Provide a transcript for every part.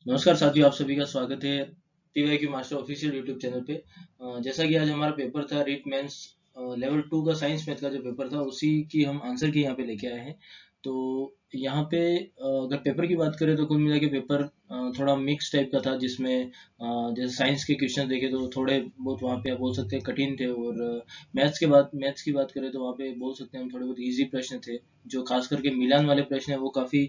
नमस्कार साथियों, आप सभी का स्वागत है टीवाईक्यू मास्टर ऑफिशियल यूट्यूब चैनल पे। जैसा कि आज हमारा पेपर था रीट मेंस लेवल 2 का साइंस मैथ का जो पेपर था उसी की हम आंसर की यहाँ पे लेके आए हैं। तो यहाँ पे अगर पेपर की बात करें तो कुल मिला के पेपर थोड़ा मिक्स टाइप का था, जिसमें जैसे साइंस के क्वेश्चन देखे तो थोड़े बहुत वहाँ पे आप बोल सकते हैं कठिन थे, और मैथ्स की बात करें तो वहाँ पे बोल सकते हैं हम थोड़े बहुत इजी प्रश्न थे। जो खास करके मिलान वाले प्रश्न है वो काफ़ी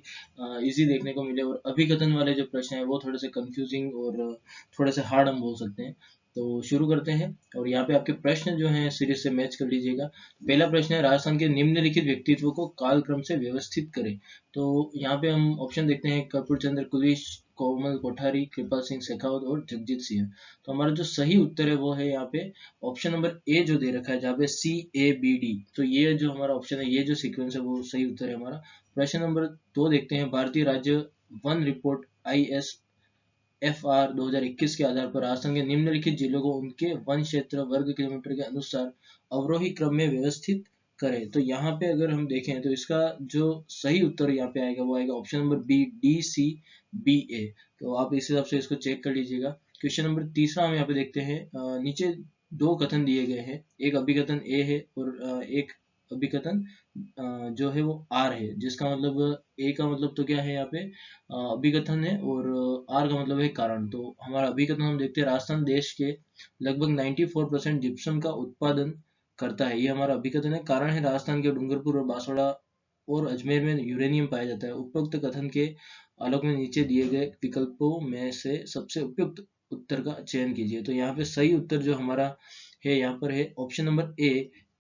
इजी देखने को मिले, और अभिकथन वाले जो प्रश्न है वो थोड़े से कंफ्यूजिंग और थोड़े से हार्ड हम बोल सकते हैं। तो शुरू करते हैं, और यहाँ पे आपके प्रश्न जो हैं सीरीज से मैच कर लीजिएगा। पहला प्रश्न है, राजस्थान के निम्नलिखित व्यक्तित्व को कालक्रम से व्यवस्थित करें। तो यहाँ पे हम ऑप्शन देखते हैं, कर्पूर चंद्र कुलिश, कोमल कोठारी, कृपाल सिंह शेखावत और जगजीत सिंह। तो हमारा जो सही उत्तर है वो है यहाँ पे ऑप्शन नंबर ए जो दे रखा है, जहाँ पे CABD। तो ये जो हमारा ऑप्शन है, ये जो सीक्वेंस है वो सही उत्तर है हमारा। प्रश्न नंबर 2 देखते हैं, भारतीय राज्य वन रिपोर्ट ISFR 2021 के आधार पर राजस्थान के निम्नलिखित जिलों को उनके वन क्षेत्र वर्ग किलोमीटर के अनुसार अवरोही क्रम में व्यवस्थित करें। तो यहाँ पे अगर हम देखें तो इसका जो सही उत्तर यहाँ पे आएगा वो आएगा ऑप्शन नंबर बी, DCBA। तो आप इस हिसाब से इसको चेक कर लीजिएगा। क्वेश्चन नंबर तीसरा हम यहाँ पे देखते हैं, नीचे दो कथन दिए गए हैं, एक अभिकथन ए है और एक अभिकथन जो है वो आर है, जिसका मतलब ए का मतलब तो क्या है यहाँ पे अभिकथन है, और आर का मतलब है कारण। तो हमारा अभिकथन हम देखते हैं, राजस्थान देश के लगभग 94% जिप्सम का उत्पादन करता है, ये हमारा अभिकथन है। कारण है, राजस्थान के डूंगरपुर और बांसवाड़ा और अजमेर में यूरेनियम पाया जाता है। उपरोक्त कथन के आलोक में नीचे दिए गए विकल्पों में से सबसे उपयुक्त उत्तर का चयन कीजिए। तो यहाँ पे सही उत्तर जो हमारा है यहाँ पर है ऑप्शन नंबर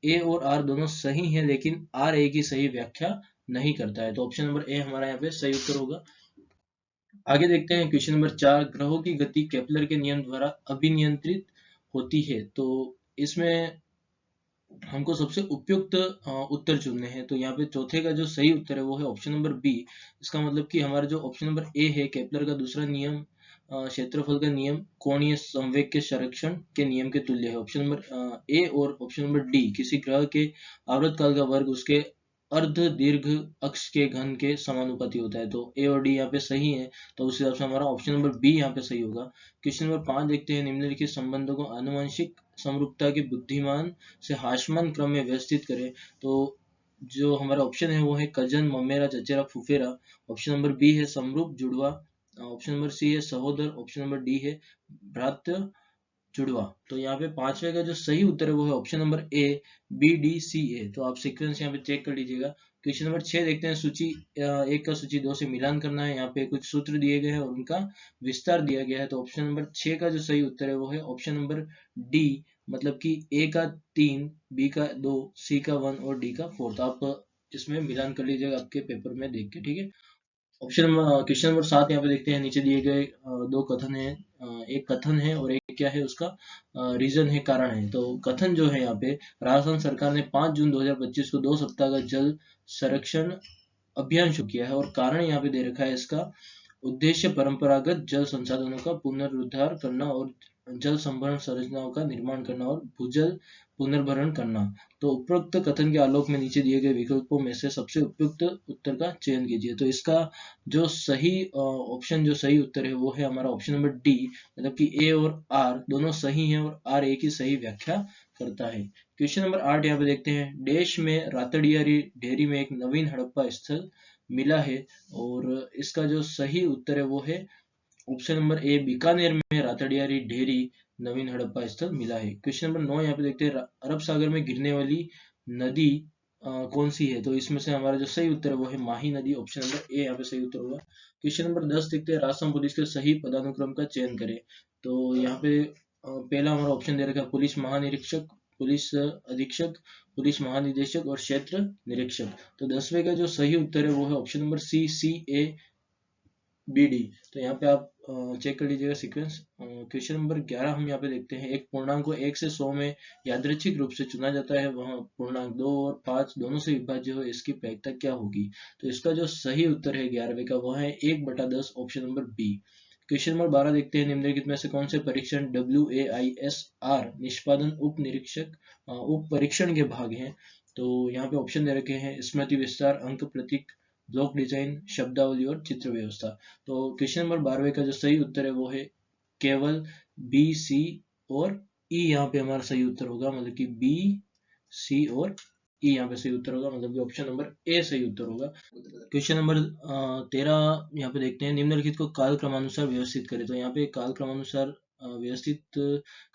ए और आर दोनों सही हैं, लेकिन आर ए की सही व्याख्या नहीं करता है। तो ऑप्शन नंबर ए हमारा यहाँ पे सही उत्तर होगा। आगे देखते हैं क्वेश्चन नंबर 4, ग्रहों की गति केपलर के नियम द्वारा अभिनियंत्रित होती है। तो इसमें हमको सबसे उपयुक्त उत्तर चुनने हैं। तो यहाँ पे चौथे का जो सही उत्तर है वो है ऑप्शन नंबर बी। इसका मतलब कि हमारा जो ऑप्शन नंबर ए है, केपलर का दूसरा नियम, क्षेत्रफल का नियम कोणीय संवेग के संरक्षण के नियम के तुल्य है। ऑप्शन नंबर ए और ऑप्शन नंबर डी, किसी ग्रह के आवर्तकाल का वर्ग उसके अर्ध दीर्घ अक्ष के घन के समानुपाती होता है। तो ए और डी यहाँ पे सही है, तो उस हिसाब से हमारा ऑप्शन नंबर बी यहाँ पे सही होगा। क्वेश्चन नंबर 5 देखते हैं, निम्नलिखित संबंधों को आनुवंशिक समरूपता के बुद्धिमान से हाशमान क्रम में व्यवस्थित करें। तो जो हमारा ऑप्शन है वो है कजन, ममेरा, चचेरा, फुफेरा। ऑप्शन नंबर बी है समरूप जुड़वा। ऑप्शन नंबर सी है सहोदर। ऑप्शन नंबर डी है भ्रातृ जुड़वा। तो यहाँ पे पांचवे का जो सही उत्तर है वो है ऑप्शन नंबर A, BDCA। तो आप सीक्वेंस यहाँ पे चेक कर लीजिएगा। क्वेश्चन नंबर 6 देखते हैं, सूची 1 का सूची 2 से मिलान करना है। यहाँ पे कुछ सूत्र दिए गए हैं और उनका विस्तार दिया गया है। तो ऑप्शन नंबर 6 का जो सही उत्तर है वो है ऑप्शन नंबर डी, मतलब कि ए का 3, बी का 2, सी का 1 और डी का 4। तो आप इसमें मिलान कर लीजिएगा आपके पेपर में देख के, ठीक है। क्वेश्चन नंबर 7 यहाँ पे देखते हैं, नीचे दिए गए दो कथन है, एक कथन है और एक क्या है उसका रीजन है, कारण है। तो कथन जो है यहाँ पे, राजस्थान सरकार ने 5 जून 2025 को 2 सप्ताह का जल संरक्षण अभियान शुरू किया है, और कारण यहाँ पे दे रखा है, इसका उद्देश्य परंपरागत जल संसाधनों का पुनरुद्धार करना और जल संभरण संरचनाओं का निर्माण करना और भूजल पुनर्भरण करना। तो उपरोक्त कथन के आलोक में नीचे दिए गए विकल्पों में से सबसे उपयुक्त उत्तर का चयन कीजिए। तो इसका जो सही ऑप्शन जो सही उत्तर है वो है हमारा ऑप्शन नंबर डी, मतलब कि ए और आर दोनों सही हैं और आर ए की सही व्याख्या करता है। क्वेश्चन नंबर 8 यहाँ पे देखते हैं, देश में रातड़ियारी डेयरी में एक नवीन हड़प्पा स्थल मिला है, और इसका जो सही उत्तर है वो है ऑप्शन नंबर ए, बीकानेर में रातड़ियारी डेयरी नवीन हड़प्पा स्थल मिला है। क्वेश्चन नंबर 9 यहाँ पे देखते हैं, अरब सागर में गिरने वाली नदी कौन सी है। तो इसमें से हमारा जो सही उत्तर है वो है माही नदी। ऑप्शन नंबर ए यहाँ पे सही उत्तर होगा। क्वेश्चन नंबर 10 देखते हैं, राजस्थान पुलिस के सही पदानुक्रम का चयन करें। तो यहाँ पे पहला हमारा ऑप्शन दे रखा है पुलिस महानिरीक्षक, पुलिस अधीक्षक, पुलिस महानिदेशक और क्षेत्र निरीक्षक। तो 10वें का जो सही उत्तर है वो है ऑप्शन नंबर सी, CABD। तो यहाँ पे आप चेक कर लीजिएगा सीक्वेंस। क्वेश्चन नंबर 11 हम यहाँ पे देखते हैं, एक पूर्णांक को 1 से 100 में यादृच्छिक रूप से चुना जाता है, वहाँ पूर्णांक 2 और 5 दोनों से विभाज्य हो, इसकी प्रायिकता क्या होगी। तो इसका जो सही उत्तर है 11वें का वह है 1/10, option number B. Question number 12 देखते हैं, निम्नलिखित में से कौन से परीक्षण WAISR निष्पादन उप निरीक्षक उप परीक्षण के भाग हैं। तो यहाँ पे ऑप्शन दे रखे हैं, स्मृति विस्तार, अंक प्रतीक ब्लॉक डिजाइन, शब्दावली और चित्र व्यवस्था। तो क्वेश्चन नंबर 12 का जो सही उत्तर है वो है केवल बी, सी और ई। यहाँ पे हमारा सही उत्तर होगा, मतलब कि बी, सी और ई यहाँ पे सही उत्तर होगा, मतलब कि ऑप्शन नंबर ए सही उत्तर होगा। क्वेश्चन नंबर 13 यहाँ पे देखते हैं, निम्नलिखित को काल क्रमानुसार व्यवस्थित करें। तो यहाँ पे काल क्रमानुसार व्यवस्थित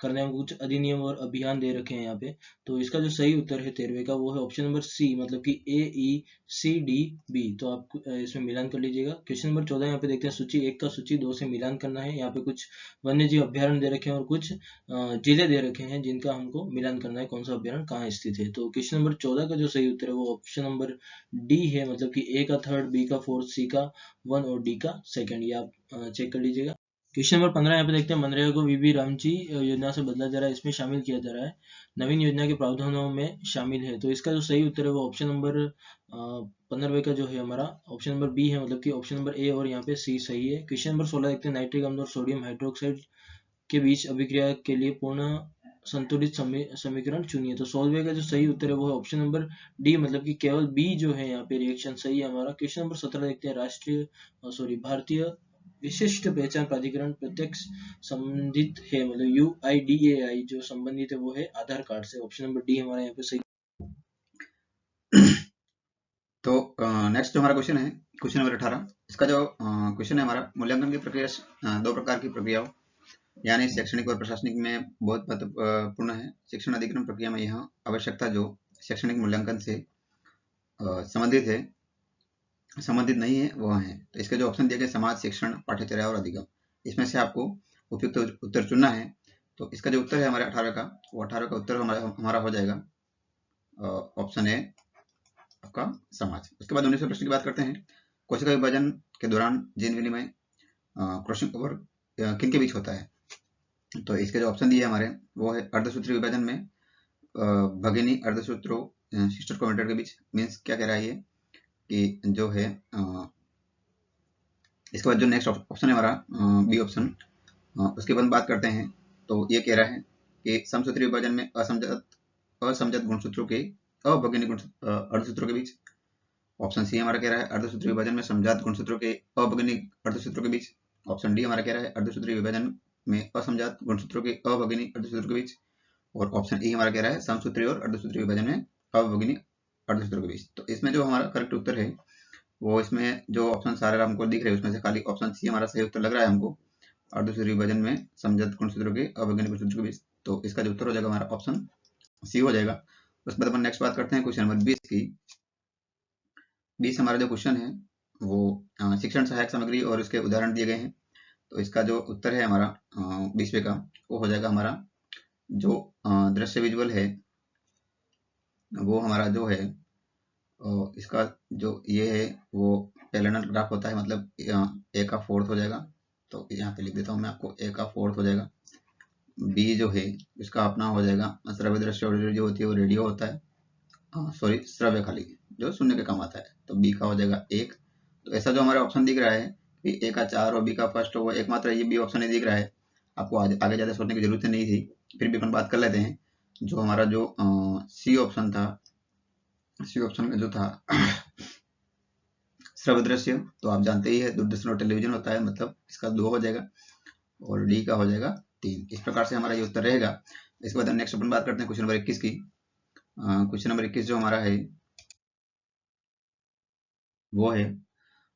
करने में कुछ अधिनियम और अभियान दे रखे हैं यहाँ पे। तो इसका जो सही उत्तर है 13वें का वो है ऑप्शन नंबर सी, मतलब कि ए, ई, सी, डी, बी। तो आप इसमें मिलान कर लीजिएगा। क्वेश्चन नंबर 14 यहाँ पे देखते हैं, सूची 1 का सूची 2 से मिलान करना है। यहाँ पे कुछ वन्य जीव अभ्यारण्य दे रखे हैं और कुछ जिले दे रखे हैं जिनका हमको मिलान करना है, कौन सा अभ्यारण्य कहाँ स्थित है। तो क्वेश्चन नंबर 14 का जो सही उत्तर है वो ऑप्शन नंबर डी है, मतलब कि ए का थर्ड, बी का फोर्थ, सी का 1 और डी का सेकंड। ये आप चेक कर लीजिएगा। क्वेश्चन नंबर 15 यहाँ पे देखते हैं, मनरेगा को वीबी रामजी योजना से बदला जा रहा है, इसमें शामिल किया जा रहा है, नवीन योजना के प्रावधानों में शामिल है। तो इसका जो सही उत्तर है वो ऑप्शन नंबर 15 का जो है हमारा ऑप्शन नंबर बी है, मतलब कि ऑप्शन नंबर ए और यहाँ पे सी सही है। क्वेश्चन नंबर 16 देखते हैं, नाइट्रिक अम्ल और सोडियम हाइड्रोक्साइड के बीच अभिक्रिया के लिए पूर्ण संतुलित समीकरण चुनिए। तो 16वें का जो सही उत्तर है वो है ऑप्शन नंबर डी, मतलब कि केवल बी जो है यहाँ पे रिएक्शन सही है हमारा। क्वेश्चन नंबर 17 देखते हैं, भारतीय विशिष्ट पहचान प्राधिकरण प्रत्यक्ष संबंधित है, मतलब UIDAI जो संबंधित है वो है आधार कार्ड से। ऑप्शन नंबर डी हमारा यहाँ पे सही। तो नेक्स्ट जो हमारा क्वेश्चन है, क्वेश्चन नंबर 18। इसका जो क्वेश्चन है हमारा, मूल्यांकन की प्रक्रिया दो प्रकार की प्रक्रियाओं यानी शैक्षणिक और प्रशासनिक में बहुत महत्वपूर्ण है। शिक्षण अधिग्रहण प्रक्रिया में यह आवश्यकता जो शैक्षणिक मूल्यांकन से संबंधित नहीं है वह है। तो इसके जो ऑप्शन दिए गए, समाज, शिक्षण, पाठ्यचर्या और अधिगम, इसमें से आपको उपयुक्त उत्तर चुनना है। तो इसका जो उत्तर है हमारे 18 का, वो 18 का उत्तर हमारा हो जाएगा ऑप्शन ए आपका समाज। उसके बाद 19वें प्रश्न की बात करते हैं, कोशिका विभाजन के दौरान जीन विनिमय क्रॉसिंग ओवर किन के बीच होता है। तो इसके जो ऑप्शन दिए हमारे वो है अर्धसूत्री विभाजन में भगिनी अर्धसूत्रों सिस्टर क्रोमेटिड के बीच। मीन्स क्या कह रहा है ये कि जो है इसके बाद जो नेक्स्ट ऑप्शन है हमारा बी ऑप्शन, उसके बाद बात करते हैं। तो ये कह रहा है कि समसूत्री विभाजन में असमजात गुणसूत्रों के अभगिनी अर्धसूत्रों के बीच। ऑप्शन सी हमारा कह रहा है अर्धसूत्री विभाजन में समजात गुणसूत्रों के अभगिनी अर्धसूत्रों के बीच। ऑप्शन डी हमारा कह रहा है अर्धसूत्री विभाजन में असमजात गुणसूत्रों के अभगिनी अर्धसूत्रों के बीच। और ऑप्शन ई हमारा कह रहा है समसूत्री और अर्धसूत्री विभाजन में अभगिनी अर्धसूत्रों के बीच। तो इसमें जो हमारा करेक्ट उत्तर है वो, इसमें जो ऑप्शन सारे हमको दिख रहे हैं उसमें से खाली ऑप्शन सी हमारा सही उत्तर लग रहा है हमको, अर्धसूत्री विभाजन में समजात गुणसूत्रों के अभगिनी गुणसूत्रों के बीच। तो इसका जो उत्तर हो जाएगा हमारा ऑप्शन सी हो जाएगा। उसके बाद अपन नेक्स्ट बात करते हैं क्वेश्चन नंबर 20 की। 20 हमारा जो क्वेश्चन है वो शिक्षण सहायक सामग्री और उसके उदाहरण दिए गए हैं। तो इसका जो उत्तर है हमारा 20वें का वो हो जाएगा हमारा जो दृश्य विजुअल है वो हमारा जो है इसका जो ये है वो पैरेलल ग्राफ होता है, मतलब ए का फोर्थ हो जाएगा। तो यहाँ पे लिख देता हूँ मैं आपको, ए का फोर्थ हो जाएगा। बी जो है इसका अपना हो जाएगा श्रव्य दृश्य ऑडियो जो होती है वो रेडियो होता है, सॉरी श्रव्य खाली जो सुनने के काम आता है। तो बी का हो जाएगा 1। तो ऐसा जो हमारा ऑप्शन दिख रहा है कि ए का 4 और बी का फर्स्ट हो, एकमात्र ये बी ऑप्शन ही दिख रहा है। आपको आगे ज़्यादा सोचने की जरूरत नहीं थी, फिर भी अपन बात कर लेते हैं। जो हमारा जो सी ऑप्शन था, सी ऑप्शन में जो था श्रव्य दृश्य, तो आप जानते ही है दूरदर्शन और टेलीविजन होता है, मतलब इसका 2 हो जाएगा और डी का हो जाएगा 3। इस प्रकार से हमारा ये उत्तर रहेगा। इसके बाद नेक्स्ट अपन बात करते हैं क्वेश्चन नंबर 21 की। क्वेश्चन नंबर 21 जो हमारा है वो है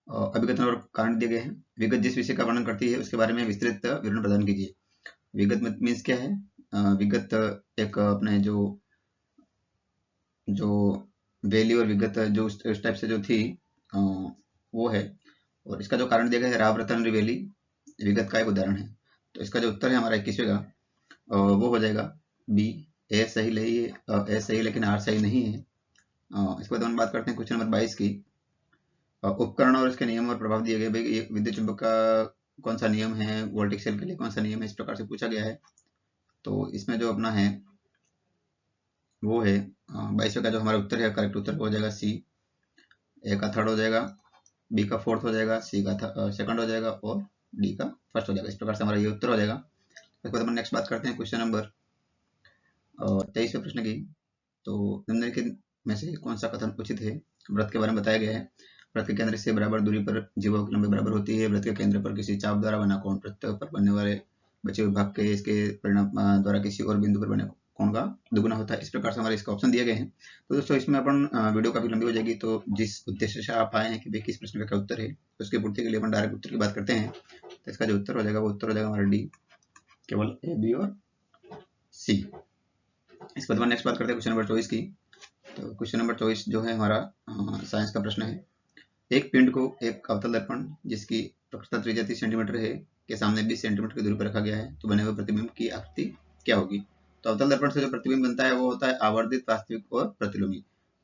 अभिकथन और कारण दिए गए हैं। विगत जिस विषय का वर्णन करती है उसके बारे में विस्तृत विवरण प्रदान कीजिए। विगत मीन्स क्या है, विगत एक अपने जो वैल्यू और विगत जो उस टाइप से जो थी वो है। और इसका जो कारण दिया गया है रावरतन रिवेली विगत का एक उदाहरण है। तो इसका जो उत्तर है हमारा 21वें का वो हो जाएगा बी, ए सही नहीं है, ए सही लेकिन आर सही नहीं है। इसके बाद हम बात करते हैं क्वेश्चन नंबर 22 की। उपकरण और इसके नियम और प्रभाव दिए गए। भाई ये विद्युत चुंबक का कौन सा नियम है, वोल्टिक सेल के लिए कौन सा नियम है, इस प्रकार से पूछा गया है। तो इसमें जो अपना है वो है 22वें का जो हमारा उत्तर है, करेक्ट उत्तर हो जाएगा सी। ए का थर्ड हो जाएगा, बी का फोर्थ हो जाएगा, सी का सेकंड हो जाएगा और डी का फर्स्ट हो जाएगा। इस प्रकार से हमारा ये उत्तर हो जाएगा। उसके बाद हम नेक्स्ट बात करते हैं क्वेश्चन नंबर 23वें प्रश्न की। तो निम्नलिखित में से कौन सा कथन उचित है। व्रत के बारे में बताया गया है। वृत्त के केंद्र से बराबर दूरी पर जीवों की लंबाई बराबर होती है। वृत्त के केंद्र पर किसी चाप द्वारा बना कोण वृत्त पर बनने वाले बचे हुए भाग के इसके परिणाम द्वारा किसी और बिंदु पर बने कोण का दुगुना होता है। इस प्रकार से हमारे इसका ऑप्शन दिए गए हैं। तो दोस्तों इसमें अपन वीडियो काफी लंबी हो जाएगी, तो जिस उद्देश्य से आप आए हैं कि भाई किस प्रश्न का क्या उत्तर है, तो उसकी पूर्ति के लिए अपन डायरेक्ट उत्तर की बात करते हैं। तो इसका जो उत्तर हो जाएगा वो उत्तर हो जाएगा हमारा डी, केवल ए, बी और सी। इसके बाद नेक्स्ट बात करते हैं क्वेश्चन नंबर 24 की। तो क्वेश्चन नंबर 24 जो है हमारा साइंस का प्रश्न है। एक पिंड को एक अवतल दर्पण जिसकी प्रकृत त्रिज्या 30 सेंटीमीटर है के सामने 20 सेंटीमीटर की दूरी पर रखा गया है, तो बने हुए प्रतिबिंब की आकृति क्या होगी? तो अवतल दर्पण से जो प्रतिबिंब बनता है वो होता है आवर्धित, वास्तविक और प्रतिलोमी,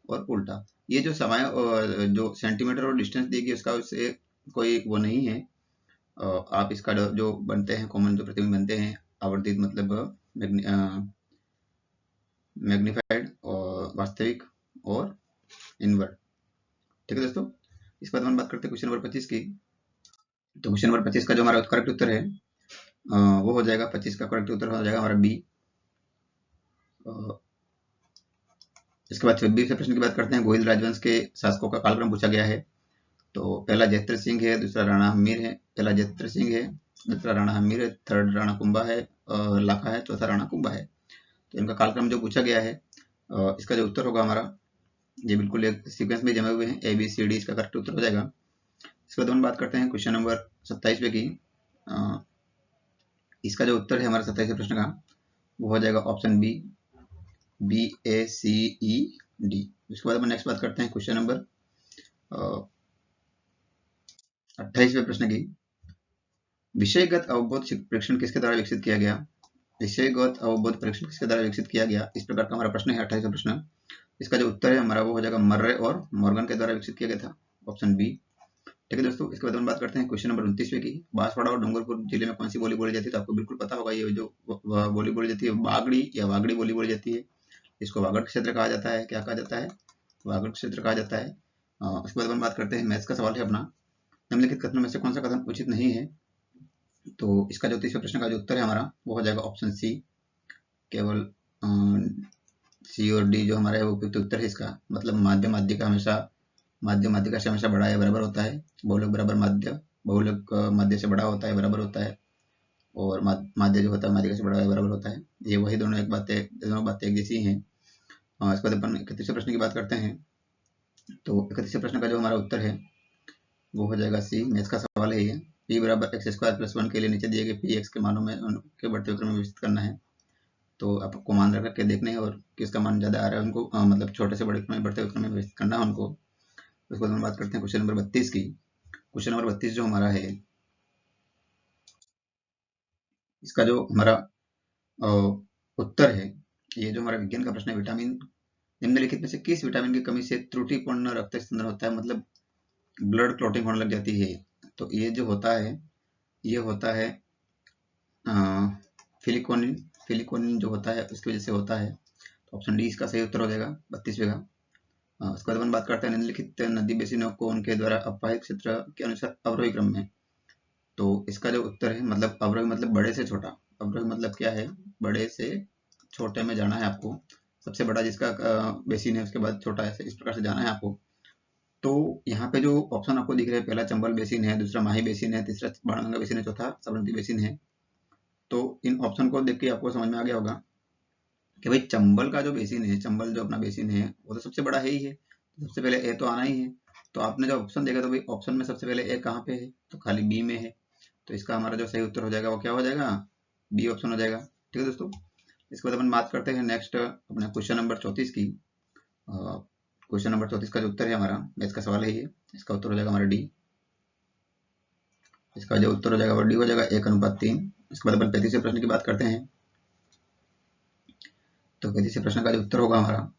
और उल्टा। ये जो समय और जो सेंटीमीटर और डिस्टेंस दी गई उसका उससे कोई वो नहीं है। आप इसका जो बनते हैं कॉमन जो प्रतिबिंब बनते हैं, आवर्धित मतलब मैग्नीफाइड और वास्तविक और इनवर्ट। ठीक है दोस्तों, इसके बाद हम बात करते हैं क्वेश्चन नंबर 25 की। तो क्वेश्चन नंबर 25 का जो हमारा करेक्ट उत्तर है वो हो जाएगा 25 का करेक्ट उत्तर हो जाएगा हमारा बी। इसके बाद 26 प्रश्न की बात करते हैं। गोहिल राजवंश के शासकों का कालक्रम पूछा गया है। तो पहला जयद्रथ सिंह है, दूसरा राणा हम्मीर है। पहला जयद्रथ सिंह है, दूसरा राणा हम्मीर है, थर्ड राणा कुंभा है, लाखा है, चौथा राणा कुंभा है। तो इनका कालक्रम जो पूछा गया है, इसका जो उत्तर होगा हमारा, ये बिल्कुल एक सीक्वेंस में जमे हुए हैं, ए बी सी डी, इसका करेक्ट उत्तर हो जाएगा। इसके बाद हम बात करते हैं क्वेश्चन नंबर 27 की। इसका जो उत्तर है हमारा 27 प्रश्न का वो हो जाएगा ऑप्शन बी, बी ए सी ई डी। इसके बाद हम नेक्स्ट बात करते हैं क्वेश्चन नंबर 28वें प्रश्न की। विषयगत अवबोध परीक्षण किसके द्वारा विकसित किया गया? विषयगत अवबोध परीक्षण किसके द्वारा विकसित किया गया, इस प्रकार का हमारा प्रश्न है 28वां प्रश्न। इसका जो उत्तर है हमारा वो हो जाएगा मर्रे और मॉर्गन के द्वारा विकसित किया गया था, ऑप्शन बी। ठीक है दोस्तों, इसके बाद हम बात करते हैं क्वेश्चन नंबर 29वें की। बांसवाड़ा और डूंगरपुर जिले में कौन सी बोली बोली जाती है? तो आपको बिल्कुल पता होगा, ये जो बोली बोली जाती है बागड़ी या वागड़ी बोली बोली जाती है। इसको वागड़ क्षेत्र कहा जाता है। क्या कहा जाता है? वागड़ क्षेत्र कहा जाता है। उसके बाद हम बात करते हैं, मैथ्स का सवाल है अपना। निम्नलिखित कथनों में से कौन सा कथन उचित नहीं है? तो इसका जो 30वें प्रश्न का जो उत्तर है हमारा वो हो जाएगा ऑप्शन सी, केवल सी और डी जो हमारा है वो उपयुक्त उत्तर है इसका। मतलब माध्य माध्यिका से हमेशा बड़ा या बराबर होता है। बहुलक बराबर माध्य, बहुलक माध्य से बड़ा होता है, बराबर होता है, और माध्य जो होता है माध्यिका से बड़ा या बराबर होता है। ये वही दोनों बातें एक जैसी हैं। इसके बाद अपन 31वें प्रश्न की बात करते हैं। तो 31वें प्रश्न का जो हमारा उत्तर है वो हो जाएगा सी, मैथ्स का सवाल है ये। p बराबर एक्स स्क्वायर प्लस 1 के लिए नीचे दिए गए पी एक्स के मानों में उनके बढ़ते हुए क्रम में विकसित करना है। तो आपको मान रख के देखने हैं और किसका मान ज़्यादा आ रहा है उनको मतलब छोटे से बड़े क्रम में बढ़ते हुए क्रम में विकसित करना है उनको। उसके बाद हम बात करते हैं क्वेश्चन नंबर 32 की। क्वेश्चन नंबर 32 जो हमारा है, इसका जो हमारा उत्तर है, ये जो हमारा विज्ञान का प्रश्न है, विटामिन निम्नलिखित में से किस विटामिन की कमी से त्रुटिपूर्ण रक्त स्पंदन होता है, मतलब ब्लड क्लॉटिंग होने लग जाती है? तो ये जो होता है ये होता है फिलिकोनिन जो होता है उसकी वजह से होता है। तो ऑप्शन डी इसका सही उत्तर हो जाएगा 32वें का। उसके बाद हम बात करते हैं निम्नलिखित नदी बेसिनों को उनके द्वारा अपवाहित क्षेत्र के अनुसार अवरोही क्रम में। तो इसका जो उत्तर है, मतलब अवरोही मतलब बड़े से छोटा, अवरोही मतलब क्या है, बड़े से छोटे में जाना है आपको। सबसे बड़ा जिसका बेसिन है उसके बाद छोटा है, इस प्रकार से जाना है आपको। तो यहाँ पे जो ऑप्शन आपको दिख रहे हैं, पहला चंबल बेसिन है, दूसरा माही बेसिन है, तीसरा बाणगंगा बेसिन है, चौथा साबरमती बेसिन है। तो इन ऑप्शन को देख के आपको समझ में आ गया होगा कि भाई चंबल का जो बेसिन है, चंबल जो अपना बेसिन है वो तो सबसे बड़ा है ही है, सबसे पहले ए तो आना ही है। तो आपने जो ऑप्शन देखा तो भाई ऑप्शन में सबसे पहले ए कहाँ पे है, तो खाली बी में है। तो इसका हमारा जो सही उत्तर हो जाएगा वो क्या हो जाएगा, बी ऑप्शन हो जाएगा। ठीक है दोस्तों, इसके बाद अपन बात करते हैं नेक्स्ट अपना क्वेश्चन नंबर 34 की। क्वेश्चन नंबर 34 का जो उत्तर है हमारा, मैथ्स का सवाल है ये, इसका उत्तर हो जाएगा हमारा डी। इसका जो उत्तर हो जाएगा वो डी हो जाएगा 1:3। इसके बाद अपन 35वें प्रश्न की बात करते हैं। तो 35वें प्रश्न का जो उत्तर होगा हमारा,